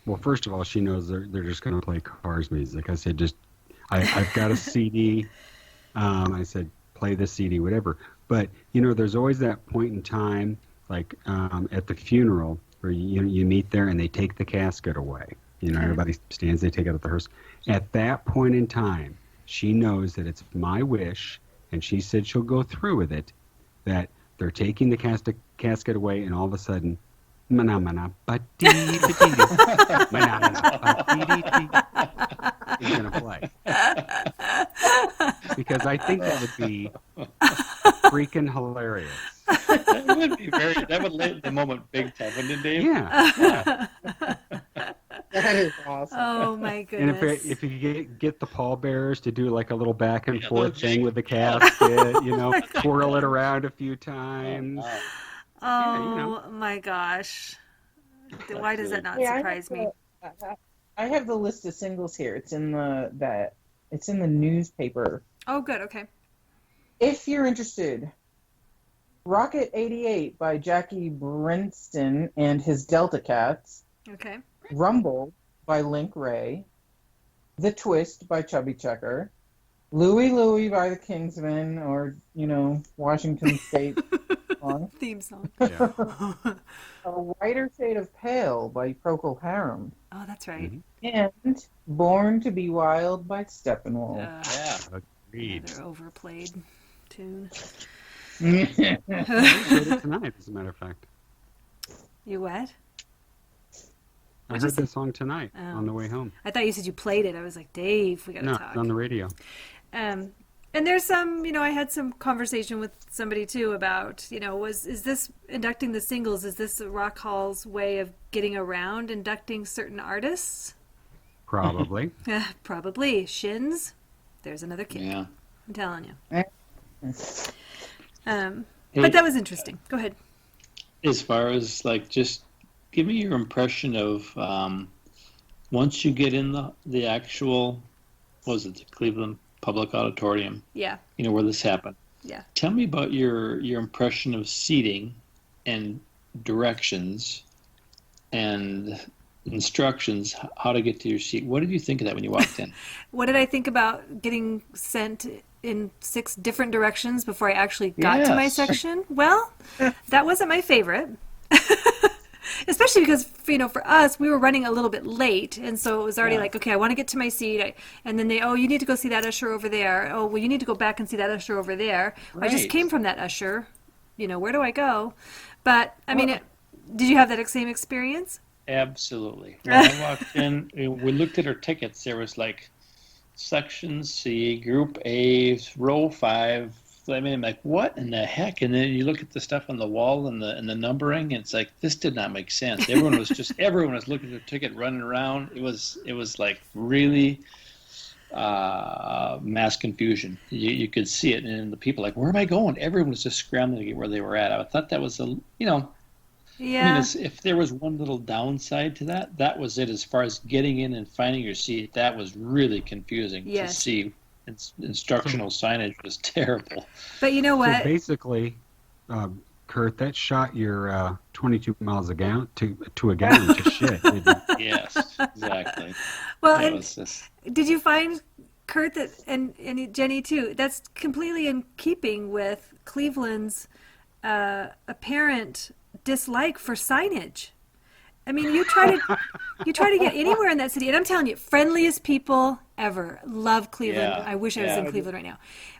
well, first of all, she knows they're just going to play Cars music. I said, I've got a CD. I said, play the CD, whatever. But there's always that point in time, like at the funeral, where you meet there and they take the casket away. Everybody stands, they take it at the hearse. At that point in time, she knows that it's my wish, and she said she'll go through with it, that they're taking the casket away, and all of a sudden, mana ba dee ba dee, mana ba dee dee is gonna play. because I think that would be freaking hilarious. That would be that would lighten the moment big time, wouldn't it, Dave? Yeah. That is awesome. Oh my And goodness. if you get the pallbearers to do like a little back and Yeah, forth those- thing with the casket, twirl it around a few times. Wow. Oh my gosh. Why does that not Yeah, surprise me? I have the list of singles here. It's in the newspaper. Oh, good. Okay. If you're interested, Rocket 88 by Jackie Brinston and his Delta Cats, Okay. Rumble by Link Ray, The Twist by Chubby Checker, Louie Louie by the Kingsmen, or, Washington State song. Theme song. Yeah. A Whiter Shade of Pale by Procol Harum, Oh, that's right. and Born to Be Wild by Steppenwolf. Yeah. Agreed. Another overplayed tune. I played it tonight, as a matter of fact. You what? I What'd you heard say? this song tonight Oh. on the way home. I thought you said you played it. I was like, Dave, we gotta No, talk. it's on the radio. And there's some, I had some conversation with somebody too about, is this inducting the singles? Is this Rock Hall's way of getting around inducting certain artists? Probably. Probably. Shins. There's another kid. Yeah. I'm telling you. Eh. But Hey, that was interesting. Go ahead. as far as just give me your impression of once you get in the actual, what was it, the Cleveland Public Auditorium, Yeah. where this happened. Yeah. Tell me about your impression of seating and directions and instructions, how to get to your seat. What did you think of that when you walked in? What did I think about getting sent in 6 different directions before I actually got to my Yes. section? Well, that wasn't my favorite. Especially because, for us, we were running a little bit late. And so it was already Yeah. like, okay, I want to get to my seat. And then you need to go see that usher over there. Oh, well, you need to go back and see that usher over there. I just Right. came from that usher. Where do I go? But, I mean, did you have that same experience? Absolutely. When I walked in, we looked at our tickets. There was Section C, Group A, Row 5. I mean, I'm like, what in the heck? And then you look at the stuff on the wall and the numbering, and it's like, this did not make sense. Everyone was looking at their ticket, running around. It was really mass confusion. You could see it, and the people where am I going? Everyone was just scrambling to get where they were at. I thought that was Yeah. if there was one little downside to that, that was it. As far as getting in and finding your seat, that was really confusing Yes. to see. Instructional signage was terrible. But you know what? So basically, Kurt, that shot your 22 miles a gallon to a gallon to shit. Didn't it? Yes, exactly. Well, It and was just, did you find, Kurt, that and Jenny too, that's completely in keeping with Cleveland's apparent dislike for signage? I mean, you try to get anywhere in that city, and I'm telling you, friendliest people ever. Love Cleveland. Yeah, I wish I was yeah. in Cleveland right now.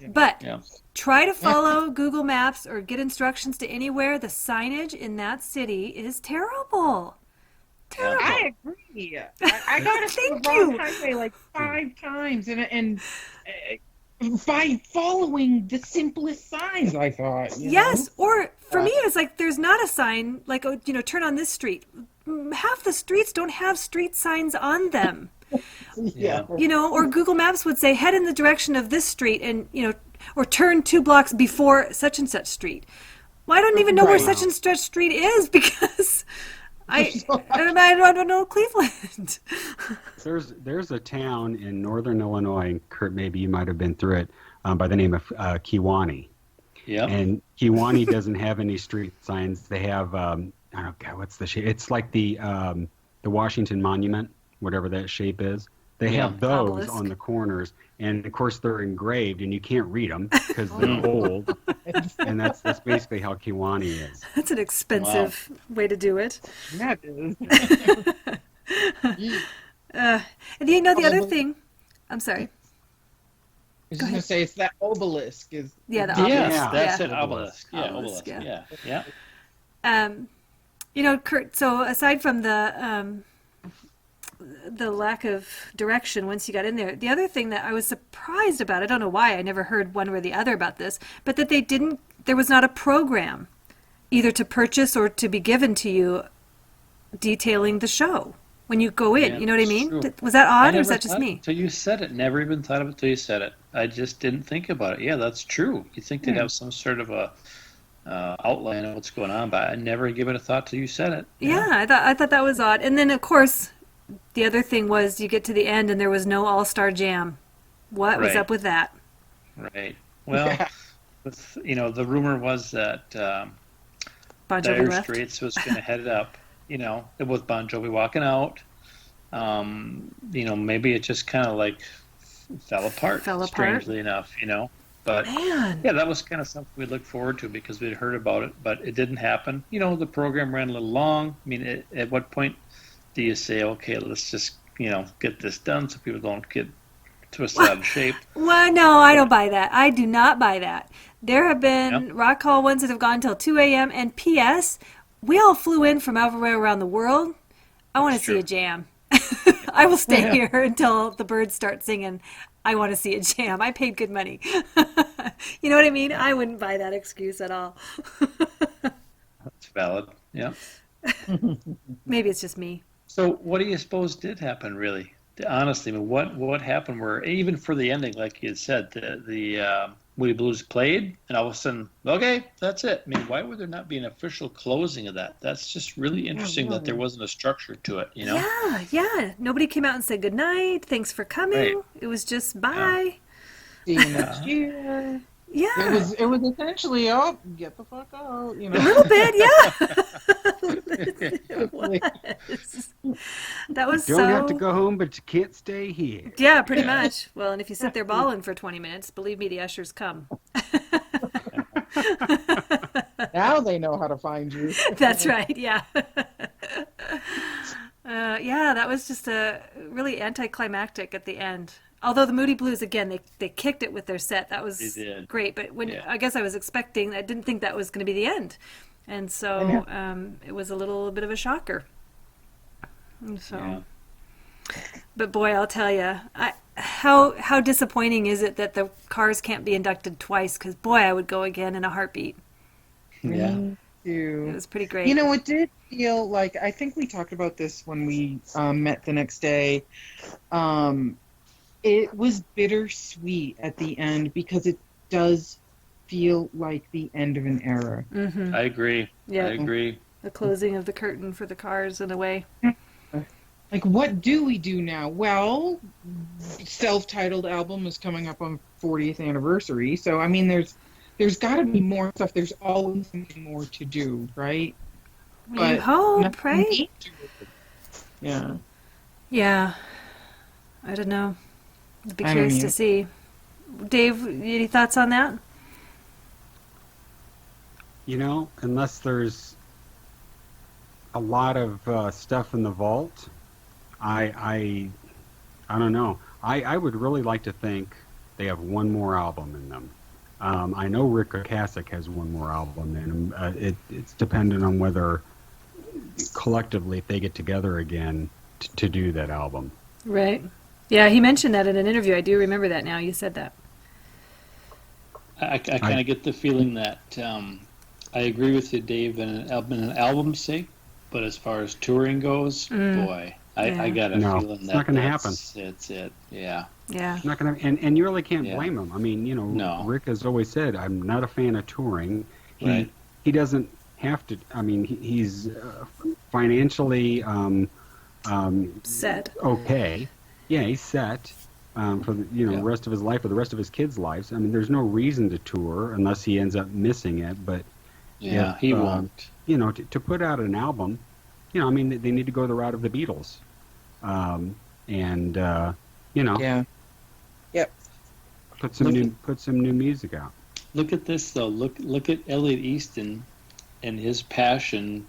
But yeah. try to follow Google Maps or get instructions to anywhere. The signage in that city is terrible. Terrible. I agree. I got it Thank the wrong you. highway 5 times, and by following the simplest signs, I thought. Yes, or for me, it's like there's not a sign like, turn on this street. Half the streets don't have street signs on them. Yeah. Or Google Maps would say head in the direction of this street and, or turn 2 blocks before such and such street. Well, I don't even know where Right. such and such street is because I don't know Cleveland. There's a town in northern Illinois, and Kurt, maybe you might have been through it, by the name of Kewanee. Yeah. And Kewanee doesn't have any street signs. They have, oh God, what's the shape? It's like the Washington Monument, whatever that shape is. They Yeah. have those Obelisk. on the corners, and of course they're engraved, and you can't read them because they're old. And that's basically how Kewanee is. That's an expensive way to do it. That is. And the other thing, I'm sorry. I was just going to say, it's that obelisk. Yeah, the Yes, obelisk. that's Yeah. it. Obelisk. Yeah, Obelisk, obelisk. yeah. Yeah. Kurt, so aside from the the lack of direction once you got in there. The other thing that I was surprised about, I don't know why, I never heard one or the other about this, but that there was not a program either to purchase or to be given to you detailing the show when you go in. Yeah, you know what I mean? true. Was that I odd, or never is that just thought me? until you said it. Never even thought of it until you said it. I just didn't think about it. Yeah, that's true. You think they'd have some sort of a outline of what's going on, but I never give it a thought till you said it. Yeah, I thought that was odd. And then, of course, the other thing was you get to the end and there was no All-Star Jam. What was Right. up with that? Right. Well, the rumor was that Bon Jovi Dire left. Straits was going to head it up, with Bon Jovi walking out. Maybe it just kind of like fell apart, strangely enough, But Man. yeah, that was kind of something we looked forward to because we'd heard about it, but it didn't happen. The program ran a little long. I mean, at what point do you say, okay, let's just, get this done so people don't get twisted out of shape? Well, no, I don't buy that. I do not buy that. There have been Yep. Rock Hall ones that have gone till 2 a.m. And P.S., we all flew in from everywhere around the world. I want to That's see true. a jam. I will stay here until the birds start singing. I want to see a jam. I paid good money. You know what I mean? I wouldn't buy that excuse at all. That's valid. Yeah. Maybe it's just me. So what do you suppose did happen, really? Honestly, I mean, what happened where, even for the ending, like you had said, the Moody Blues played, and all of a sudden, okay, that's it. I mean, why would there not be an official closing of that? That's just really interesting that there wasn't a structure to it, Yeah. Nobody came out and said good night. Thanks for coming. Right. It was just bye. See you next year. Yeah. It was essentially, get the fuck out, A little bit, yeah. It was. That was Don't so. have to go home, but you can't stay here. Yeah, pretty much. Well, and if you sit there bawling for 20 minutes, believe me, the ushers come. Now they know how to find you. That's right, yeah. Yeah, that was just a really anticlimactic at the end. Although the Moody Blues, again, they kicked it with their set. That was They did. great. But Yeah. I guess I was expecting, I didn't think that was going to be the end. And so it was a little bit of a shocker. And so, Yeah. But boy, I'll tell you, how disappointing is it that the cars can't be inducted twice? Because boy, I would go again in a heartbeat. Yeah. It was pretty great. It did feel like, I think we talked about this when we met the next day. It was bittersweet at the end because it does feel like the end of an era. Mm-hmm. I agree. Yeah. I agree. The closing of the curtain for the cars in a way. Like, what do we do now? Well, self-titled album is coming up on 40th anniversary, so I mean, there's got to be more stuff. There's always something more to do, right? You hope, nothing right? needs to. Yeah. Yeah. I don't know. I'd be I don't curious either. to see. Dave, any thoughts on that? Unless there's a lot of stuff in the vault, I don't know. I would really like to think they have one more album in them. I know Rick Ocasek has one more album in him. It's dependent on whether collectively, if they get together again to do that album. Right. Yeah, he mentioned that in an interview. I do remember that now. You said that. I kind of get the feeling that I agree with you, Dave, in an album's sake, but as far as touring goes, boy, I got a No, feeling it's that not gonna happen. It's it. Yeah. Yeah. Not gonna, and you really can't Yeah. blame him. I mean, No. Rick has always said, I'm not a fan of touring. Right. He doesn't have to. I mean, he's financially Said. okay. Yeah, he's set for the rest of his life or the rest of his kids' lives. I mean, there's no reason to tour unless he ends up missing it. But Yeah, if, he won't. to put out an album, I mean, they need to go the route of the Beatles, Yeah. Yep. put some new music out. Look at this though. Look at Elliot Easton and his passion,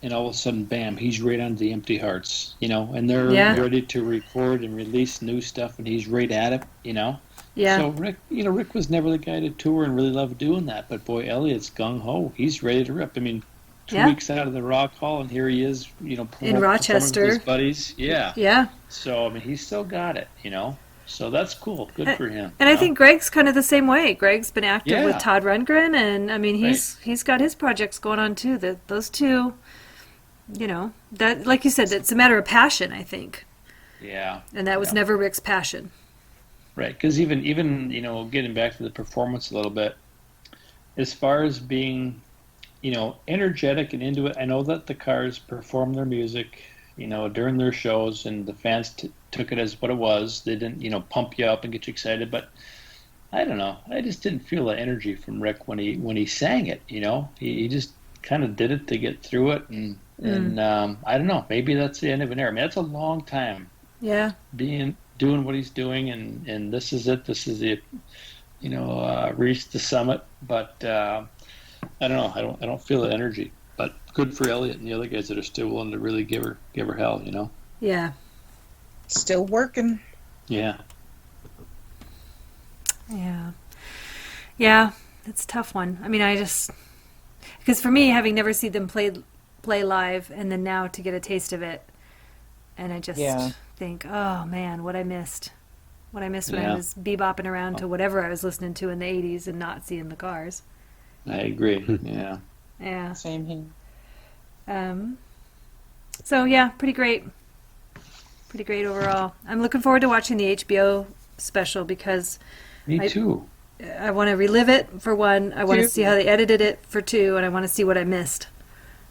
and all of a sudden, bam, he's right on the Empty Hearts, and they're ready to record and release new stuff, and he's right at it, Yeah. So Rick was never the guy to tour and really loved doing that, but boy, Elliot's gung ho. He's ready to rip. I mean, two Yeah. weeks out of the Rock Hall, and here he is, In performing Rochester. with his buddies. Yeah. Yeah. So, I mean, he's still got it, So that's cool. Good for him. And I think Greg's kind of the same way. Greg's been active with Yeah. Todd Rundgren, and I mean he's got his projects going on too. Those two, that like you said, it's a matter of passion, I think. Yeah. And that was never Rick's passion. Right, because even getting back to the performance a little bit, as far as being, energetic and into it, I know that the Cars perform their music, during their shows, and the fans took it as what it was. They didn't, pump you up and get you excited, but I don't know. I just didn't feel the energy from Rick when he sang it. He just kind of did it to get through it, and I don't know. Maybe that's the end of an era. I mean, that's a long time. Yeah. Doing what he's doing, and this is it. This is it. Reached the summit, but I don't know. I don't feel the energy. But good for Elliot and the other guys that are still willing to really give her hell. Yeah. Still working. Yeah. Yeah. Yeah. It's a tough one. I mean, because for me, having never seen them play live, and then now to get a taste of it, and I just think, oh man, what I missed when I was bebopping around to whatever I was listening to in the 80s and not seeing the Cars. I agree. Yeah. Yeah. Same here. So yeah, pretty great overall. I'm looking forward to watching the HBO special because Me too. I want to relive it for one. I want to see how they edited it for two, and I want to see what I missed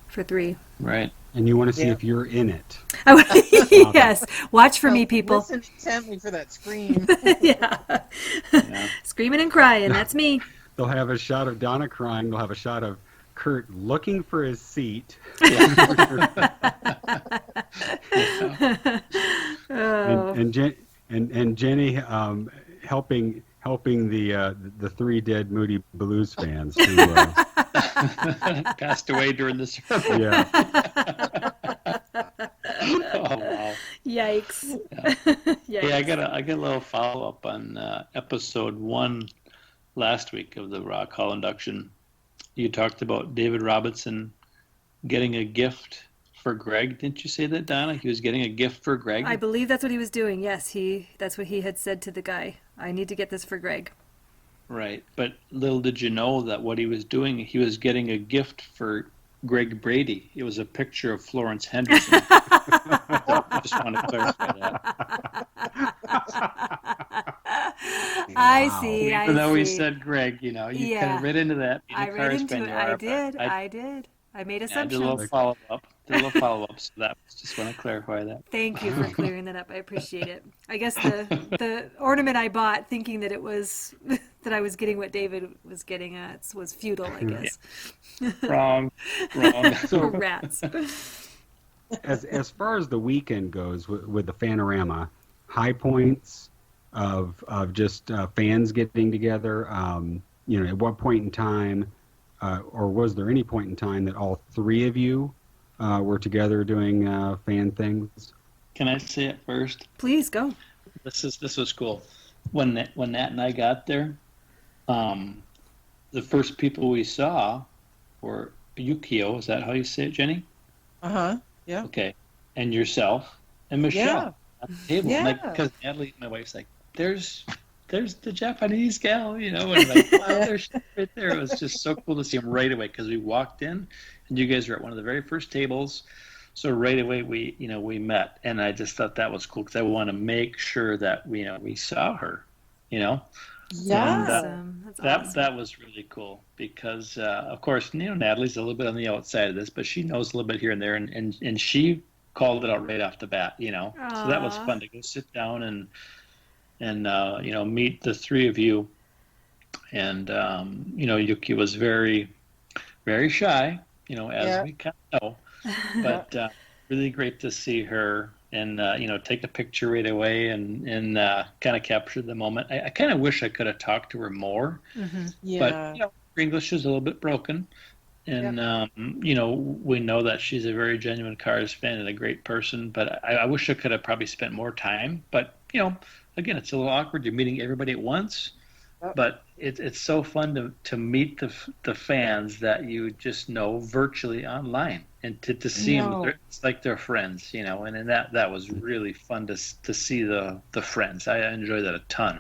for three. Right. And you want to see if you're in it. Yes, watch for me, people. Listen intently for that scream. Yeah. Screaming and crying. That's me. They'll have a shot of Donna crying. They'll have a shot of Kurt looking for his seat. and Jenny helping the three dead Moody Blues fans who passed away during the ceremony. Yeah. Oh wow. Yikes. Yeah. Yikes. Yeah, I got a little follow up on episode 1 last week of the Rock Hall induction. You talked about David Robinson getting a gift for Greg. Didn't you say that, Donna? He was getting a gift for Greg? I believe that's what he was doing. Yes, that's what he had said to the guy. I need to get this for Greg. Right. But little did you know that what he was doing, he was getting a gift for Greg Brady. It was a picture of Florence Henderson. So I just want to clarify that. I see. Even though he said Greg, you kind of read into that. I read into it. I did. I made assumptions. Did a little follow up. So that just want to clarify that. Thank you for clearing that up. I appreciate it. I guess the ornament I bought, thinking that it was that I was getting what David was getting at, was futile. I guess. Wrong. So Rats. as far as the weekend goes with the Fanorama, high points of just fans getting together. At what point in time, or was there any point in time that all three of you were together doing fan things? Can I say it first? Please go. This was cool. When Nat and I got there, the first people we saw were Yukio. Is that how you say it, Jenny? Yeah. Okay. And yourself and Michelle Yeah. at the table. Yeah. Because Natalie, my wife's like, there's the Japanese gal, and like, wow, there's right there. It was just so cool to see him right away because we walked in, and you guys were at one of the very first tables. So right away we met, and I just thought that was cool because I want to make sure that we saw her, Yeah. Awesome. That's awesome. That was really cool because of course Natalie's a little bit on the outside of this, but she knows a little bit here and there, and she called it out right off the bat, So that was fun to go sit down and meet the three of you, and Yuki was very, very shy, as we kind of know, but really great to see her and take a picture right away and kind of capture the moment. I kind of wish I could have talked to her more, but her English is a little bit broken, and we know that she's a very genuine Cars fan and a great person, but I wish I could have probably spent more time, but again, it's a little awkward. You're meeting everybody at once, but it's so fun to meet the fans that you just know virtually online, and to see them. It's like they're friends, and that was really fun to see the friends. I enjoyed that a ton.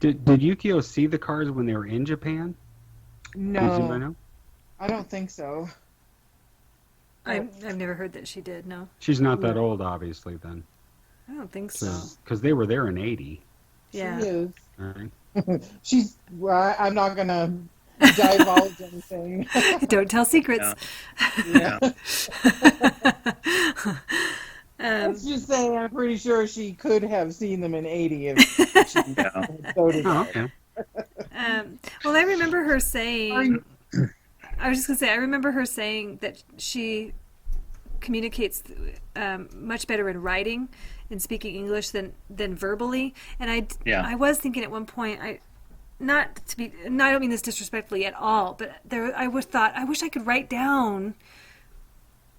Did Yukio see the cars when they were in Japan? No, Does anybody know? I don't think so. I've never heard that she did. No, She's not that old, obviously. Then I don't think so. because they were there in '80. Yeah. She is. All right. Well, I'm not gonna divulge anything. Don't tell secrets. Yeah. Let's just say I'm pretty sure she could have seen them in '80 if she so did. Oh, okay. Well, I remember her saying. I was just gonna say, I remember her saying that she communicates much better in writing and speaking English than verbally. And I was thinking at one point, I don't mean this disrespectfully at all, but I thought I wish I could write down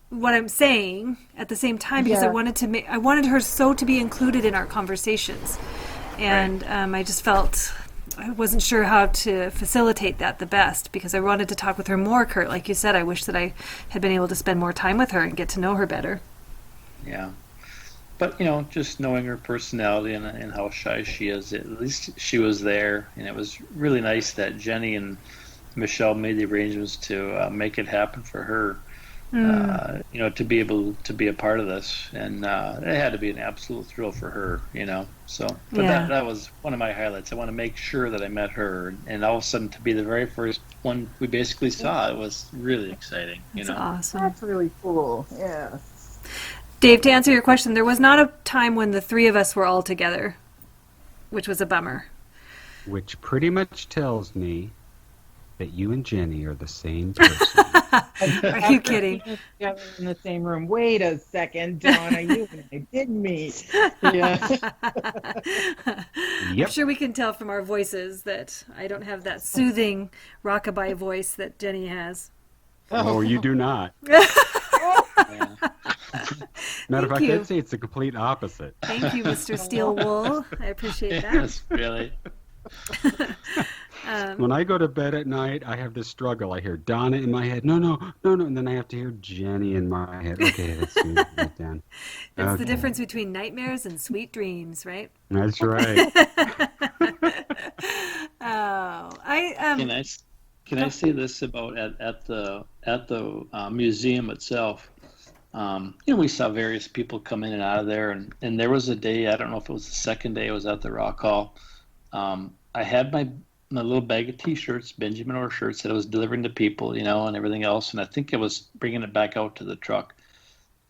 what I'm saying at the same time, because I wanted her so to be included in our conversations, and I just felt I wasn't sure how to facilitate that the best, because I wanted to talk with her more, Kurt. Like you said, I wish that I had been able to spend more time with her and get to know her better. Yeah. But, just knowing her personality and how shy she is, at least she was there. And it was really nice that Jenny and Michelle made the arrangements to make it happen for her, to be able to be a part of this. And it had to be an absolute thrill for her, So, but that was one of my highlights. I want to make sure that I met her. And all of a sudden, to be the very first one we basically saw, it was really exciting. That's awesome. That's really cool. Yeah. Dave, to answer your question, there was not a time when the three of us were all together, which was a bummer. Which pretty much tells me that you and Jenny are the same person. Are you kidding? Together in the same room. Wait a second, Donna. You and I did meet. Yeah. Yep. I'm sure we can tell from our voices that I don't have that soothing rockabye voice that Jenny has. Oh, you do not. Matter of fact, I'd say it's the complete opposite. Thank you, Mr. Steel Wool. I appreciate that. Yes, really. When I go to bed at night, I have this struggle. I hear Donna in my head. No. And then I have to hear Jenny in my head. Okay, let's see. Get down. It's the difference between nightmares and sweet dreams, right? That's right. Can I say this about at the museum itself? We saw various people come in and out of there, and there was a day, I don't know if it was the second day I was at the Rock Hall. I had my little bag of T-shirts, Benjamin Orr shirts that I was delivering to people, and everything else, and I think I was bringing it back out to the truck.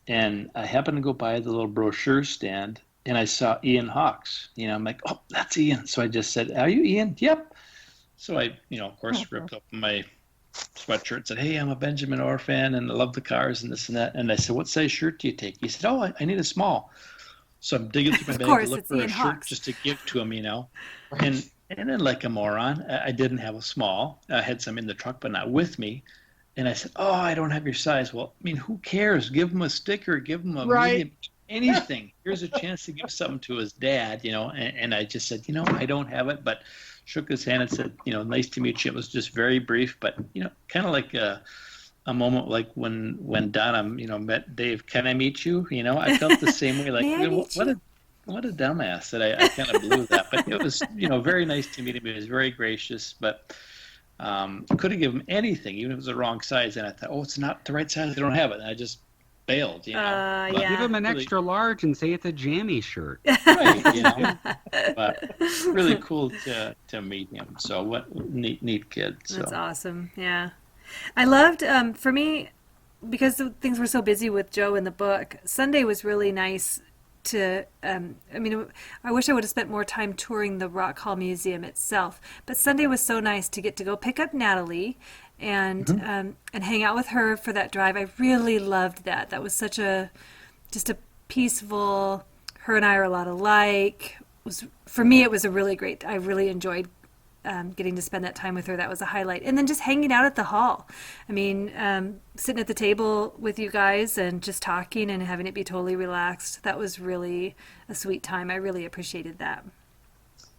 And I happened to go by the little brochure stand, and I saw Ian Hawks. I'm like, oh, that's Ian. So I just said, are you Ian? Yep. So I, of course, ripped up my sweatshirt, said, hey, I'm a Benjamin Orr fan, and I love the cars and this and that. And I said, what size shirt do you take? He said, oh, I need a small. So I'm digging through my bag to look for a shirt just to give to him, And then, like a moron, I didn't have a small. I had some in the truck, but not with me. And I said, oh, I don't have your size. Well, who cares? Give him a sticker. Give him a medium, anything. Here's a chance to give something to his dad, And I just said, I don't have it, but shook his hand and said, nice to meet you. It was just very brief, but, kind of like a moment like when Donna, met Dave. Can I meet you? I felt the same way. Like, what a dumbass that I kind of blew that. But it was, very nice to meet him. He was very gracious, but could have given him anything, even if it was the wrong size. And I thought, oh, it's not the right size. I don't have it. And I just bailed, Give him an extra large and say it's a jammy shirt. Right, But really cool to meet him. So what neat kid. So. That's awesome. Yeah. I loved, for me, because things were so busy with Joe in the book, Sunday was really nice to, I wish I would have spent more time touring the Rock Hall Museum itself, but Sunday was so nice to get to go pick up Natalie and hang out with her for that drive. I really loved that. That was such just a peaceful, her and I are a lot alike. For me, it was a really great, I really enjoyed getting to spend that time with her. That was a highlight. And then just hanging out at the hall. Sitting at the table with you guys and just talking and having it be totally relaxed. That was really a sweet time. I really appreciated that.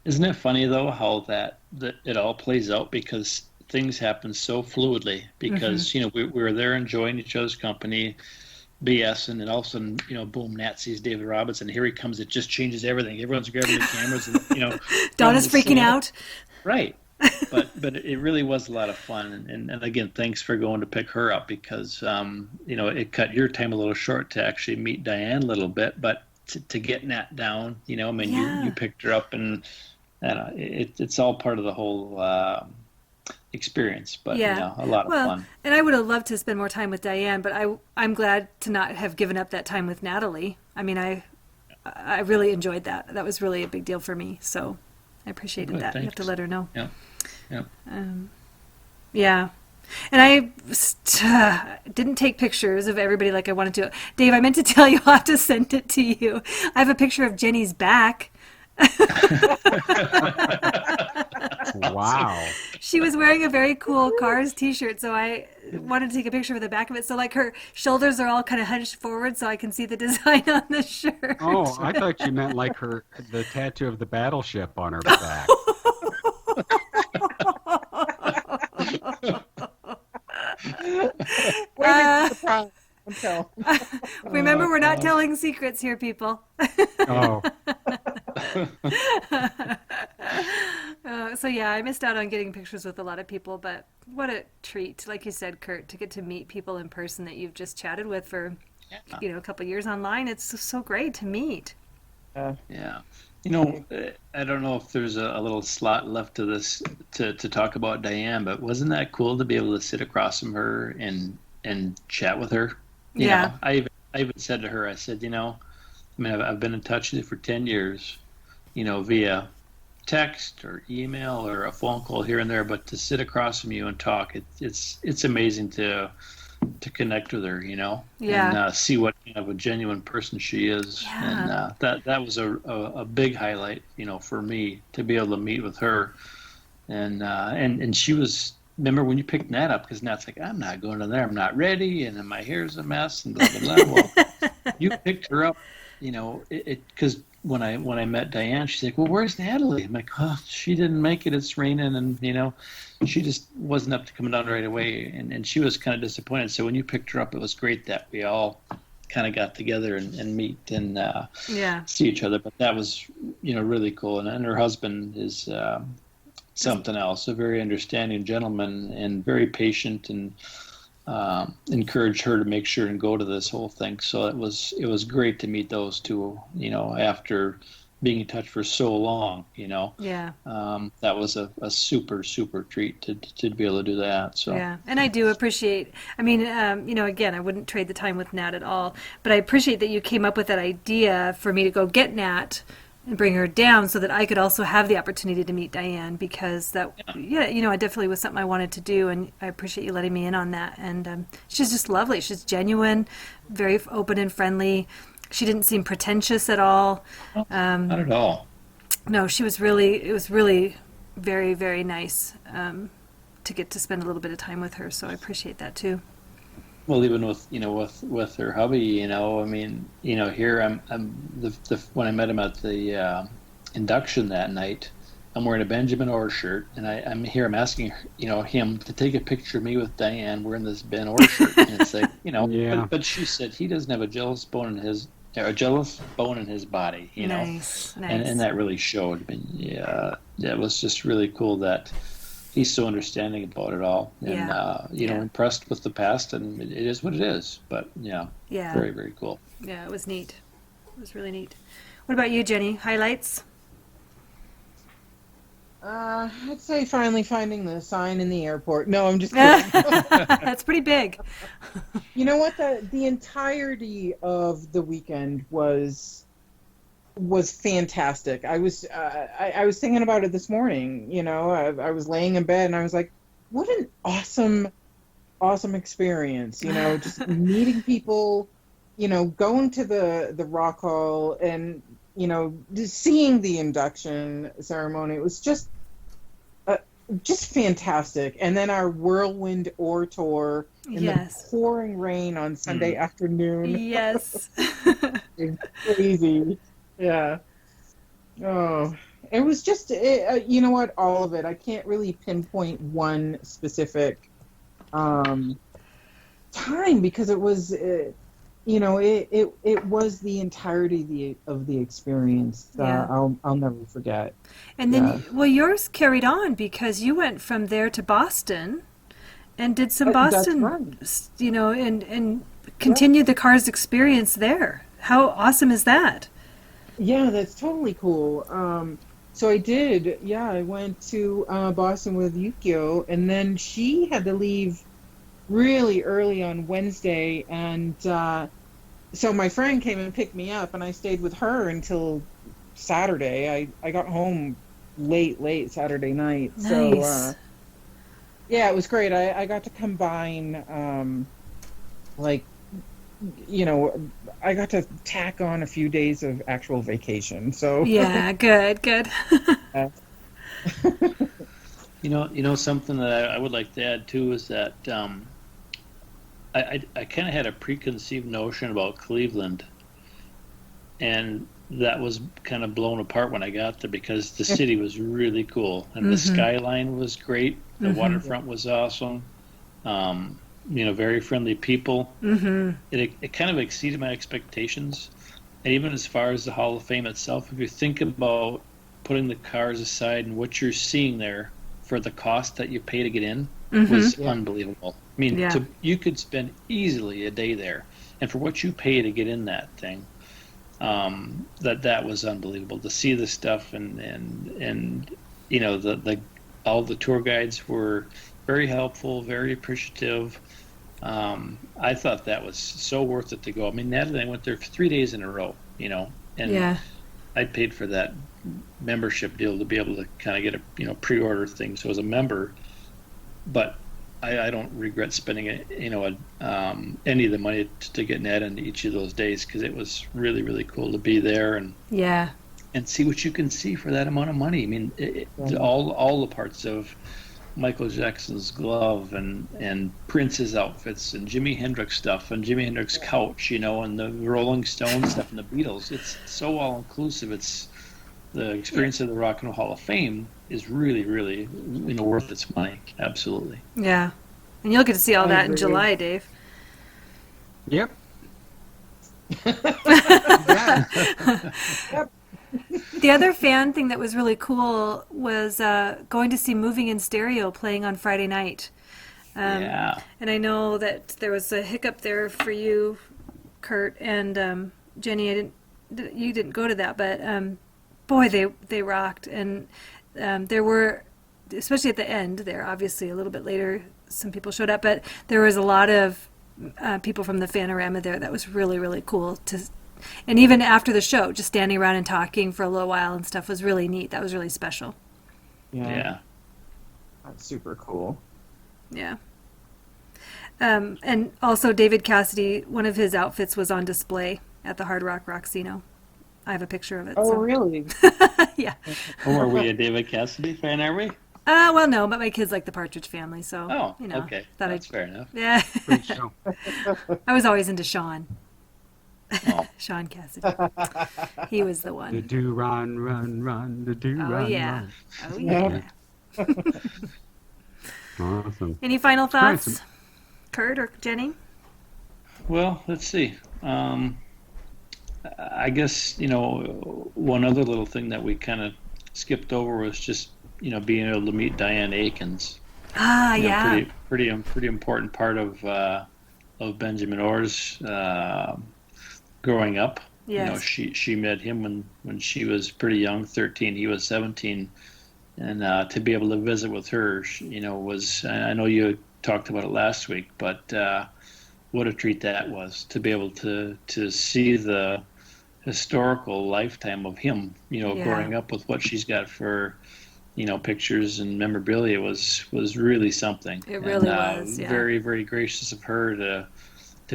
Isn't it funny though how that it all plays out because things happen so fluidly because we were there enjoying each other's company, BSing, and all of a sudden boom, Nat sees David Robinson. Here he comes. It just changes everything. Everyone's grabbing the cameras and Donna's freaking out. Right. But it really was a lot of fun, and again, thanks for going to pick her up because it cut your time a little short to actually meet Diane a little bit, but to get Nat down, you picked her up, and it's all part of the whole experience, but a lot of fun. And I would have loved to spend more time with Diane, but I'm glad to not have given up that time with Natalie. I mean, I really enjoyed that. That was really a big deal for me, so I appreciated that. Thanks. You have to let her know. Yeah. Yeah. And I didn't take pictures of everybody like I wanted to. Dave, I meant to tell you, I'll have to send it to you. I have a picture of Jenny's back. Wow. She was wearing a very cool Cars t-shirt, so I wanted to take a picture of the back of it. So like her shoulders are all kind of hunched forward so I can see the design on the shirt. Oh, I thought you meant like the tattoo of the battleship on her back. Remember, we're not telling secrets here, people. Oh. So yeah, I missed out on getting pictures with a lot of people, but what a treat, like you said, Kurt, to get to meet people in person that you've just chatted with for a couple of years online. It's so great to meet. Yeah. I don't know if there's a little slot left to this to talk about Diane, but wasn't that cool to be able to sit across from her and chat with her? You know, I even said to her, I said, I've been in touch with you for 10 years, via text or email or a phone call here and there, but to sit across from you and talk, it's amazing to connect with her, and see what kind of a genuine person she is. And that was a big highlight, for me to be able to meet with her. And she was, remember when you picked Nat up, because Nat's like, I'm not going in there, I'm not ready, and then my hair's a mess, and blah, blah, blah. Well, you picked her up, because when I met Diane, she's like, well, where's Natalie? I'm like, oh, she didn't make it, it's raining, and she just wasn't up to coming down right away, and she was kind of disappointed. So when you picked her up, it was great that we all kind of got together and meet and see each other. But that was really cool, and her husband is something else, a very understanding gentleman and very patient, and encouraged her to make sure and go to this whole thing. So it was great to meet those two, after being in touch for so long, that was a super, super treat to be able to do that. So and I do appreciate, again, I wouldn't trade the time with Nat at all, but I appreciate that you came up with that idea for me to go get Nat and bring her down so that I could also have the opportunity to meet Diane, because that, it definitely was something I wanted to do, and I appreciate you letting me in on that. And she's just lovely. She's genuine, very open and friendly. She didn't seem pretentious at all. Not at all. No, it was really very, very nice to get to spend a little bit of time with her, so I appreciate that too. Well, even with her hubby, here I'm when I met him at the induction that night, I'm wearing a Benjamin Orr shirt, and I'm asking him to take a picture of me with Diane wearing this Ben Orr shirt, and it's like but she said he doesn't have a jealous bone in his body, Nice. And that really showed. It was just really cool that he's so understanding about it all, and impressed with the past, and it is what it is. But very, very cool. Yeah, it was neat. It was really neat. What about you, Jenny? Highlights? I'd say finally finding the sign in the airport. No, I'm just kidding. That's pretty big. You know what? The entirety of the weekend was fantastic. I was thinking about it this morning. I was laying in bed and I was like, what an awesome experience. Just meeting people, going to the Rock Hall and just seeing the induction ceremony. It was just fantastic. And then our whirlwind Orr tour in the pouring rain on Sunday afternoon. Yes. It's crazy. Yeah. Oh. It was just, you know what, all of it. I can't really pinpoint one specific time because it was, you know, it was the entirety of the experience. Yeah. I'll never forget. And then, Yeah. well, yours carried on because you went from there to Boston and did some That's Boston, right. you know, and continued the Cars experience there. How awesome is that? Yeah, that's totally cool. So I did, yeah, I went to Boston with Yukio, and then she had to leave really early on Wednesday, and so my friend came and picked me up, and I stayed with her until Saturday. I got home late Saturday night. Nice. So yeah, it was great. I got to combine like, you know, I got to tack on a few days of actual vacation. So Yeah, good. You know, something that I would like to add too is that I kind of had a preconceived notion about Cleveland, and that was kind of blown apart when I got there because the city was really cool and the skyline was great. The waterfront was awesome. You know, very friendly people. It kind of exceeded my expectations. And even as far as the Hall of Fame itself, if you think about putting the cars aside and what you're seeing there for the cost that you pay to get in was unbelievable. I mean, Yeah. you could spend easily a day there, and for what you pay to get in that thing, that was unbelievable to see the stuff and you know all the tour guides were very helpful, very appreciative. I thought that was so worth it to go. I mean, Natalie and I went there for 3 days in a row, you know, and Yeah. I paid for that membership deal to be able to kind of get a, you know, pre-order thing. So as a member, but I don't regret spending any of the money to get Nat into each of those days because it was really, really cool to be there and see what you can see for that amount of money. I mean, all the parts of Michael Jackson's glove and Prince's outfits and Jimi Hendrix stuff and Jimi Hendrix couch, you know, and the Rolling Stones stuff and the Beatles. It's so all inclusive. It's the experience of the Rock and Roll Hall of Fame is really, really, you know, worth its money. Absolutely. Yeah. And you'll get to see all I that in agree. July, Dave. Yep. The other fan thing that was really cool was going to see Moving in Stereo playing on Friday night. Yeah. And I know that there was a hiccup there for you, Kurt, and Jenny. You didn't go to that, but boy, they rocked. And there were, especially at the end there, obviously a little bit later, some people showed up, but there was a lot of people from the Fanorama there. That was really, really cool to. And even after the show, just standing around and talking for a little while and stuff was really neat. That was really special. Yeah. That's super cool. Yeah. And also David Cassidy, one of his outfits was on display at the Hard Rock Roxino. I have a picture of it. Oh, so. really? Yeah. Oh, are we a David Cassidy fan, are we? Well, no, but my kids like the Partridge Family, so, Oh, you know. okay. Thought That's fair enough. Yeah. Great show. I was always into Sean. Oh. Sean Cassidy. He was the The one. do run, the do Oh, run. yeah. Run. Oh, yeah. Awesome. Any final Great. thoughts, Kurt or Jenny? Well, let's see. I guess, you know, one other little thing that we kind of skipped over was just, you know, being able to meet Diane Akins. Ah, You know, yeah. pretty important part of Benjamin Orr's growing up. Yes. You know, she met him when she was pretty young, 13. He was 17, and to be able to visit with her, you know, was, I know you talked about it last week, but what a treat that was to be able to see the historical lifetime of him. You know, Yeah. growing up with what she's got for, you know, pictures and memorabilia was really something. It really and, was, yeah. Very, very gracious of her to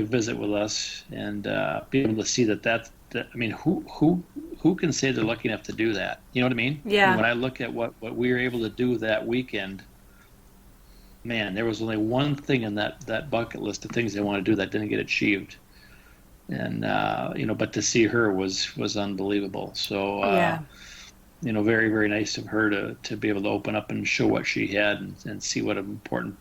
visit with us and be able to see that. I mean, who can say they're lucky enough to do that? You know what I mean? Yeah. And when I look at what we were able to do that weekend, man, there was only one thing in that bucket list of things they want to do that didn't get achieved. And you know, but to see her was unbelievable. So Yeah. very, very nice of her to be able to open up and show what she had and see what an important,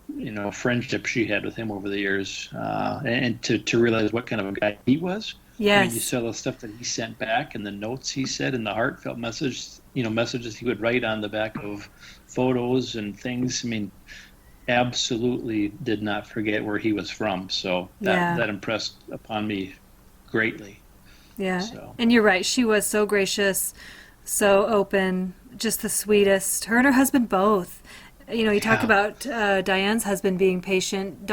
friendship she had with him over the years, and to realize what kind of a guy he was. Yes. I mean, you saw the stuff that he sent back and the notes he said and the heartfelt messages he would write on the back of photos and things. I mean, absolutely did not forget where he was from. So that impressed upon me greatly. Yeah. So. And you're right. She was so gracious, so open, just the sweetest. Her and her husband both. You talk about Diane's husband being patient.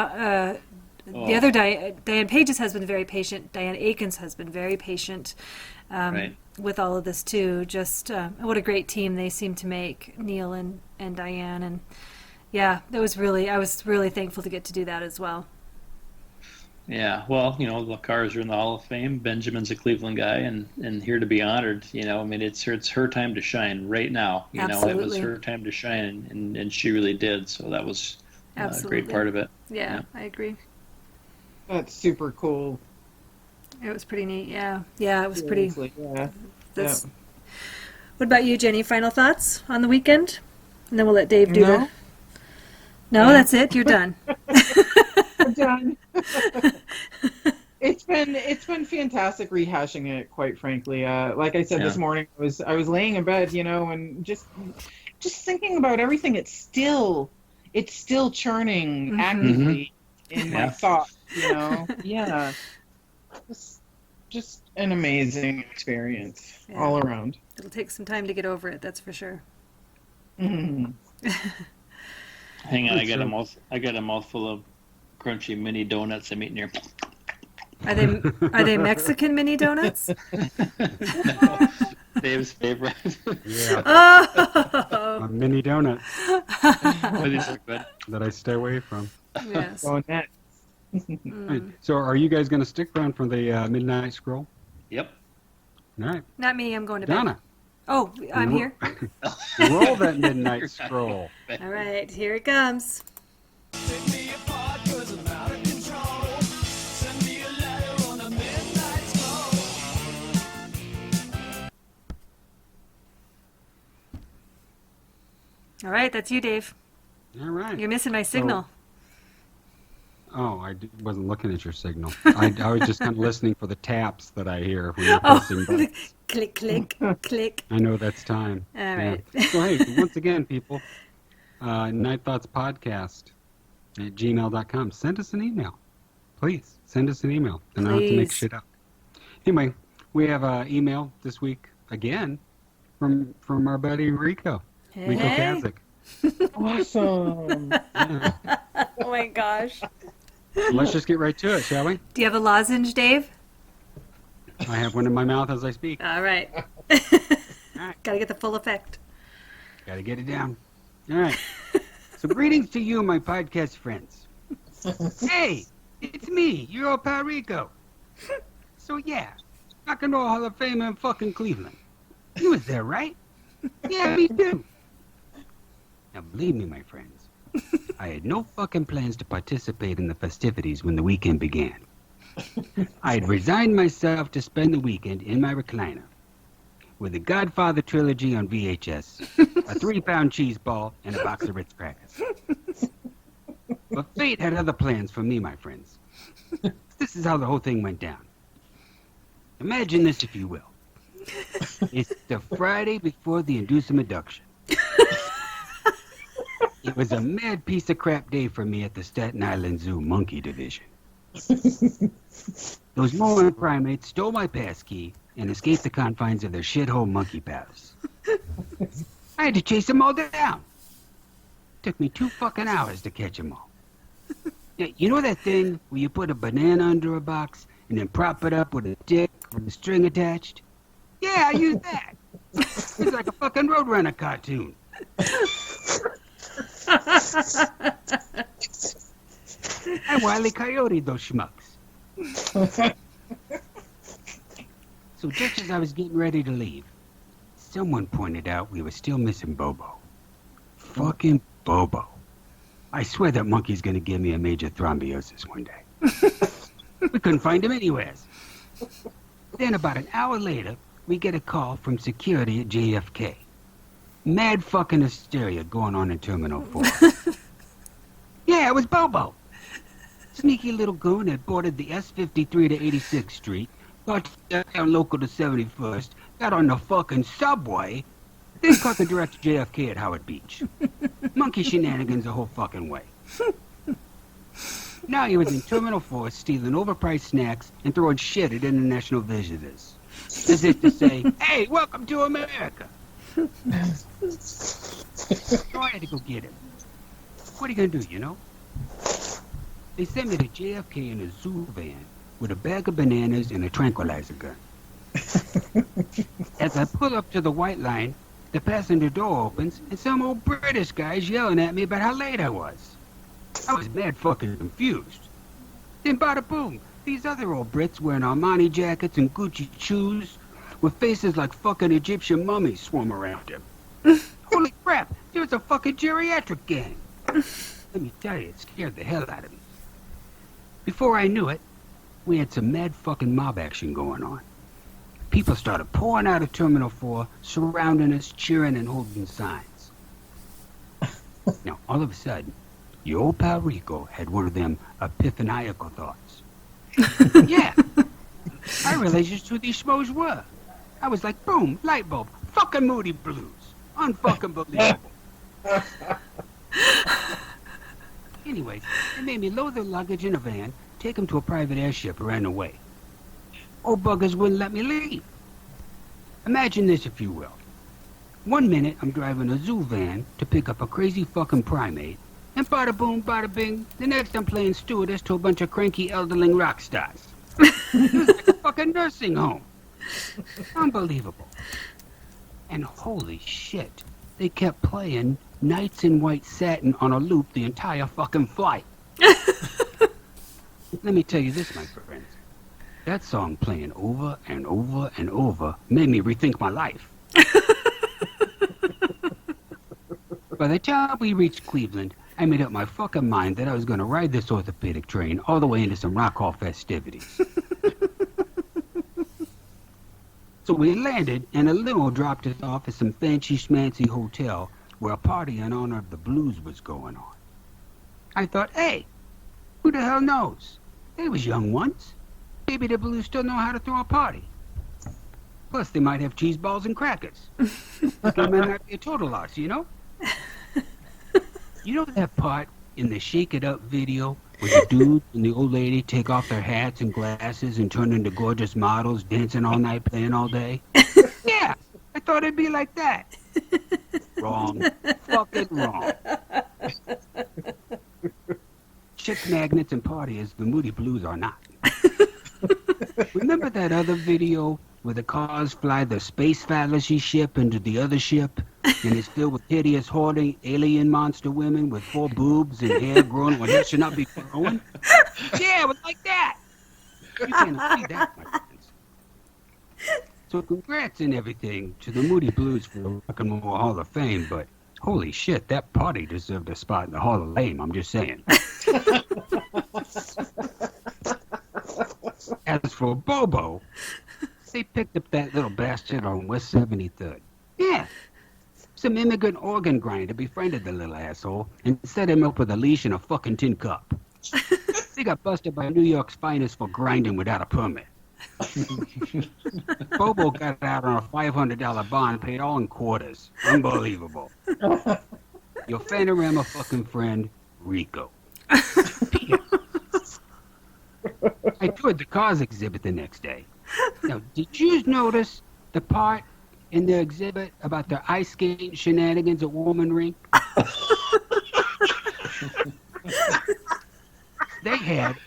The other Diane Page's husband, very patient. Diane Aiken's husband, very patient with all of this too. Just what a great team they seem to make, Neil and Diane. And I was really thankful to get to do that as well. Yeah, well, the Cars are in the Hall of Fame. Benjamin's a Cleveland guy, and here to be honored. I mean, it's her time to shine right now. It was her time to shine, and she really did. So that was a great part of it. Yeah, I agree. That's super cool. It was pretty neat. Yeah, it was pretty. Yeah. What about you, Jenny? Final thoughts on the weekend, and then we'll let Dave do No. No, that's it. You're done. I'm done. It's been fantastic rehashing it, quite frankly. Like I said this morning, I was laying in bed, and just thinking about everything. It's still churning actively in my thoughts. Yeah, just an amazing experience all around. It'll take some time to get over it. That's for sure. Mm-hmm. Hang on, I got a mouthful of crunchy mini donuts I'm eating here. Are they Mexican mini donuts? Dave's favorite. Yeah. Oh. A mini donut But these are good. that I stay away from. Yes. Going next. Right. So are you guys going to stick around for the midnight scroll? Yep. All right. Not me. I'm going to bed. Donna, Oh, I'm here. roll that midnight scroll. All right, here it comes. All right, that's you, Dave. All right. You're missing my signal. Oh, wasn't looking at your signal. I was just kind of listening for the taps that I hear when you're pressing buttons. Click, click, click. I know that's time. All right. So, hey, once again, people, Night Thoughts Podcast at gmail.com. Send us an email. Please, send us an email. And I don't have to make Please. shit up. Anyway, we have an email this week, again, from our buddy Rico. Rico Hey. Kazik. Awesome. Yeah. Oh my gosh. So let's just get right to it, shall we? Do you have a lozenge, Dave? I have one in my mouth as I speak. All right. right. Got to get the full effect. Gotta get it down. All right. So greetings to you, my podcast friends. Hey, it's me, your old pal Rico. So yeah, Rock and Roll Hall of Fame in fucking Cleveland. You was there, right? Yeah, me too. Now believe me, my friends, I had no fucking plans to participate in the festivities when the weekend began. I had resigned myself to spend the weekend in my recliner with the Godfather trilogy on VHS, a 3-pound cheese ball, and a box of Ritz crackers. But fate had other plans for me, my friends. This is how the whole thing went down. Imagine this, if you will. It's the Friday before the induction. It was a mad piece of crap day for me at the Staten Island Zoo Monkey Division. Those moron primates stole my pass key and escaped the confines of their shithole monkey palace. I had to chase them all down. Took me 2 fucking hours to catch them all. Yeah, you know that thing where you put a banana under a box and then prop it up with a stick with a string attached? Yeah, I used that. It's like a fucking Roadrunner cartoon. I Wile E. Coyote those schmucks. So just as I was getting ready to leave, someone pointed out we were still missing Bobo. Fucking Bobo. I swear that monkey's gonna give me a major thrombosis one day. We couldn't find him anywhere. Then about an hour later, we get a call from security at JFK. Mad fucking hysteria going on in Terminal 4. Yeah, it was Bobo. Sneaky little goon had boarded the S-53 to 86th Street, got down local to 71st, got on the fucking subway, then caught the direct to JFK at Howard Beach. Monkey shenanigans the whole fucking way. Now he was in Terminal 4 stealing overpriced snacks and throwing shit at international visitors. As if to say, hey, welcome to America. So I had to go get him. What are you gonna do, you know? They sent me to JFK in a zoo van with a bag of bananas and a tranquilizer gun. As I pull up to the white line, the passenger door opens and some old British guy's yelling at me about how late I was. I was mad fucking confused. Then bada boom, these other old Brits wearing Armani jackets and Gucci shoes with faces like fucking Egyptian mummies swarm around him. Holy crap, there was a fucking geriatric gang. Let me tell you, it scared the hell out of me. Before I knew it, we had some mad fucking mob action going on. People started pouring out of Terminal 4, surrounding us, cheering and holding signs. Now, all of a sudden, your old pal Rico had one of them epiphaniacal thoughts. Yeah, I realized just who these schmoes were. I was like, boom, light bulb, fucking Moody Blues. Unfucking believable. Anyways, they made me load their luggage in a van, take them to a private airship, and ran away. Old buggers wouldn't let me leave. Imagine this, if you will. 1 minute, I'm driving a zoo van to pick up a crazy fucking primate, and bada boom, bada bing, the next I'm playing stewardess to a bunch of cranky elderling rock stars. It was like a fucking nursing home. Unbelievable. And holy shit, they kept playing Nights in White Satin on a loop the entire fucking flight. Let me tell you this, my friends. That song playing over and over and over made me rethink my life. By the time we reached Cleveland, I made up my fucking mind that I was going to ride this orthopedic train all the way into some rock hall festivities. So we landed, and a limo dropped us off at some fancy-schmancy hotel where a party in honor of the blues was going on. I thought, hey, who the hell knows? They was young once. Maybe the blues still know how to throw a party. Plus, they might have cheese balls and crackers. It might not be a total loss, you know? You know that part in the Shake It Up video where the dude and the old lady take off their hats and glasses and turn into gorgeous models, dancing all night, playing all day? Yeah, I thought it'd be like that. Wrong. Fucking wrong. Chick magnets and parties, the Moody Blues are not. Remember that other video where the cars fly the space fallacy ship into the other ship and it's filled with hideous, hoarding alien monster women with 4 boobs and hair growing when it should not be growing? Yeah, it was like that. You can't see that, my friends. So congrats and everything to the Moody Blues for the Rock and Roll Hall of Fame, but holy shit, that party deserved a spot in the Hall of Fame, I'm just saying. As for Bobo, they picked up that little bastard on West 73rd. Yeah. Some immigrant organ grinder befriended the little asshole and set him up with a leash and a fucking tin cup. They got busted by New York's finest for grinding without a permit. Bobo got out on a $500 bond, paid all in quarters. Unbelievable. Your Fanorama fucking friend, Rico. I toured the cars exhibit the next day. Now, did you notice the part in the exhibit about the ice skating shenanigans at Woman Rink? They had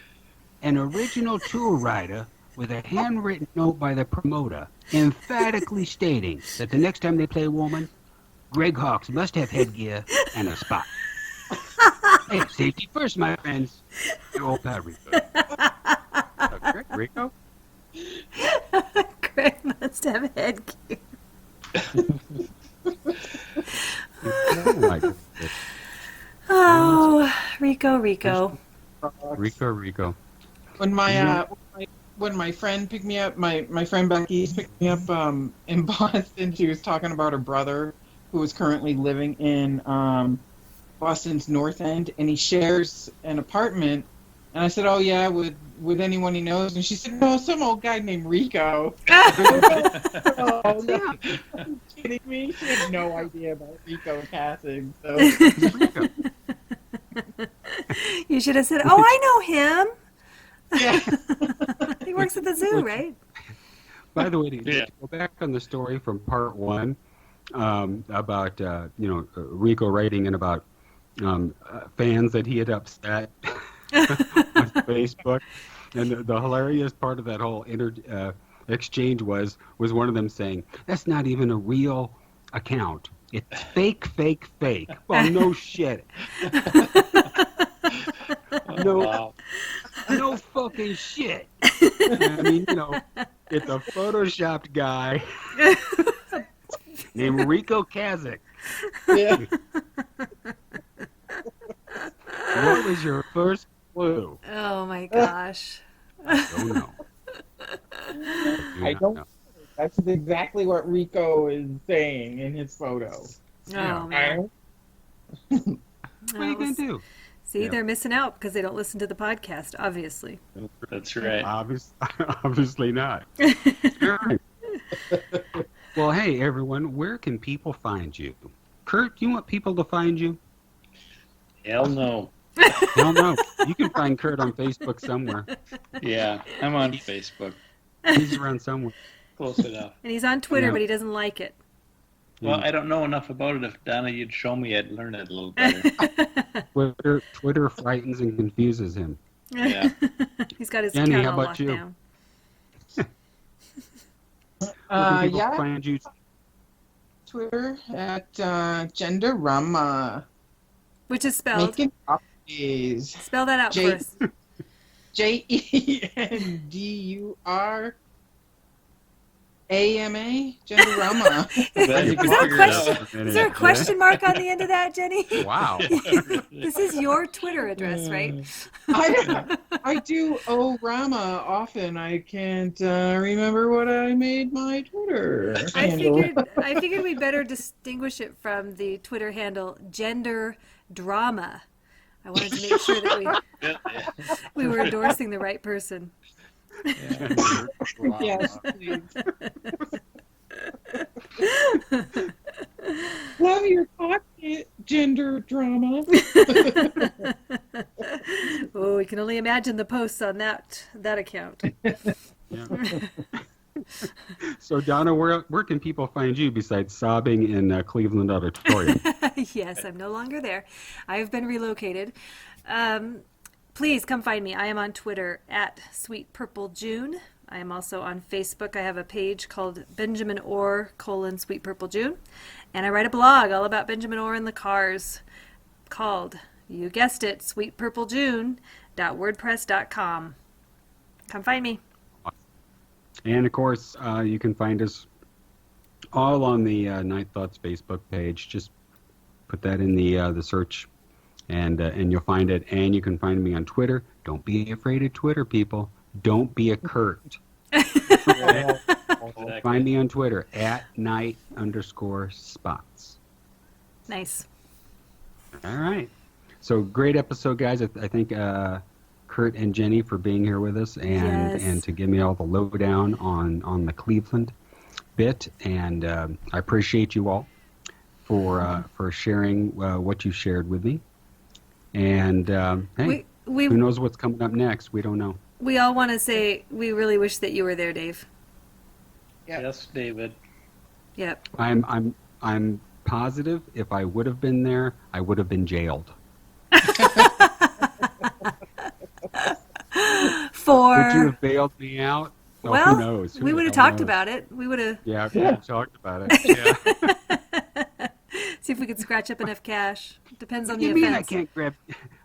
an original tour rider with a handwritten note by the promoter emphatically stating that the next time they play Woman, Greg Hawkes must have headgear and a spot. Hey, safety first, my friends. Your old pal Rico. Greg, Rico? Greg must have headgear. Oh, Rico. Rico. When my friend picked me up, my friend Becky picked me up in Boston. She was talking about her brother who is currently living in Boston's North End, and he shares an apartment. And I said, "Oh yeah, with anyone he knows?" And she said, "No, some old guy named Rico." Oh, no. Are you kidding me? She had no idea about Rico passing. So. You should have said, "Oh, I know him. Yeah. He works at the zoo, right?" By the way, to go back on the story from part one about Rico writing in about fans that he had upset on Facebook, and the hilarious part of that whole exchange was one of them saying, "That's not even a real account. It's fake, fake, fake." Well, no shit. No fucking shit. I mean, it's a photoshopped guy named Rico Kazakh. Yeah. What was your first clue? Oh my gosh. I don't know. I don't know. That's exactly what Rico is saying in his photo. Oh man. What are you going to do? See, they're missing out because they don't listen to the podcast, obviously. That's right. Obviously not. Well, hey, everyone, where can people find you? Kurt, do you want people to find you? Hell no. Hell no. You can find Kurt on Facebook somewhere. Yeah, I'm on Facebook. He's around somewhere. Close enough. And he's on Twitter, but he doesn't like it. Well, I don't know enough about it. If Donna, you'd show me, I'd learn it a little better. Twitter frightens and confuses him. Yeah. He's got his Jenny, account how all about locked you? down. Where can people Yeah. find you? Twitter at Genderama. Which is spelled. Making copies. Spell that out for us. JENDURAMA. Genderama. Is there a question mark on the end of that, Jenny? Wow. This is your Twitter address, right? I do Rama often. I can't remember what I made my Twitter handle. I figured we better distinguish it from the Twitter handle Gender Drama. I wanted to make sure that we were endorsing the right person. Yes, please. Love your pocket, gender drama. Oh, we can only imagine the posts on that account. Yeah. So, Donna, where can people find you besides sobbing in Cleveland Auditorium? Yes, I'm no longer there. I've been relocated. Please come find me. I am on Twitter at Sweet Purple June. I am also on Facebook. I have a page called Benjamin Orr Sweet Purple June. And I write a blog all about Benjamin Orr and the Cars called, you guessed it, sweetpurplejune.wordpress.com. Come find me. And, of course, you can find us all on the Night Thoughts Facebook page. Just put that in the search, and you'll find it. And you can find me on Twitter. Don't be afraid of Twitter, people. Don't be a Kurt. Find me on Twitter at @night_spots. Nice. All right. So great episode, guys. I thank Kurt and Jenny for being here with us and to give me all the lowdown on the Cleveland bit. And I appreciate you all for sharing what you shared with me. And hey, who knows what's coming up next? We don't know. We all want to say we really wish that you were there, Dave. Yep. Yes, David. Yep. I'm positive if I would have been there, I would have been jailed. Would you have bailed me out? Oh, Well, who knows? we would have talked about it. We would have. Yeah, we talked about it. Yeah. See if we could scratch up enough cash. Depends on the You mean offense.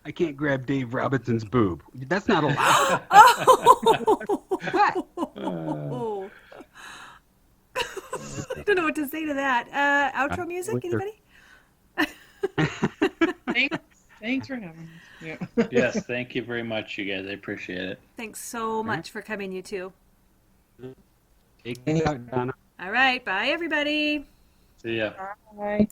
I can't grab Dave Robinson's boob? That's not allowed. Oh. I don't know what to say to that. Outro music, anybody? Thanks for having us. Yeah. Yes, thank you very much, you guys. I appreciate it. Thanks so much for coming, you two. Take it out, Donna. All right. Bye, everybody. See ya. Bye.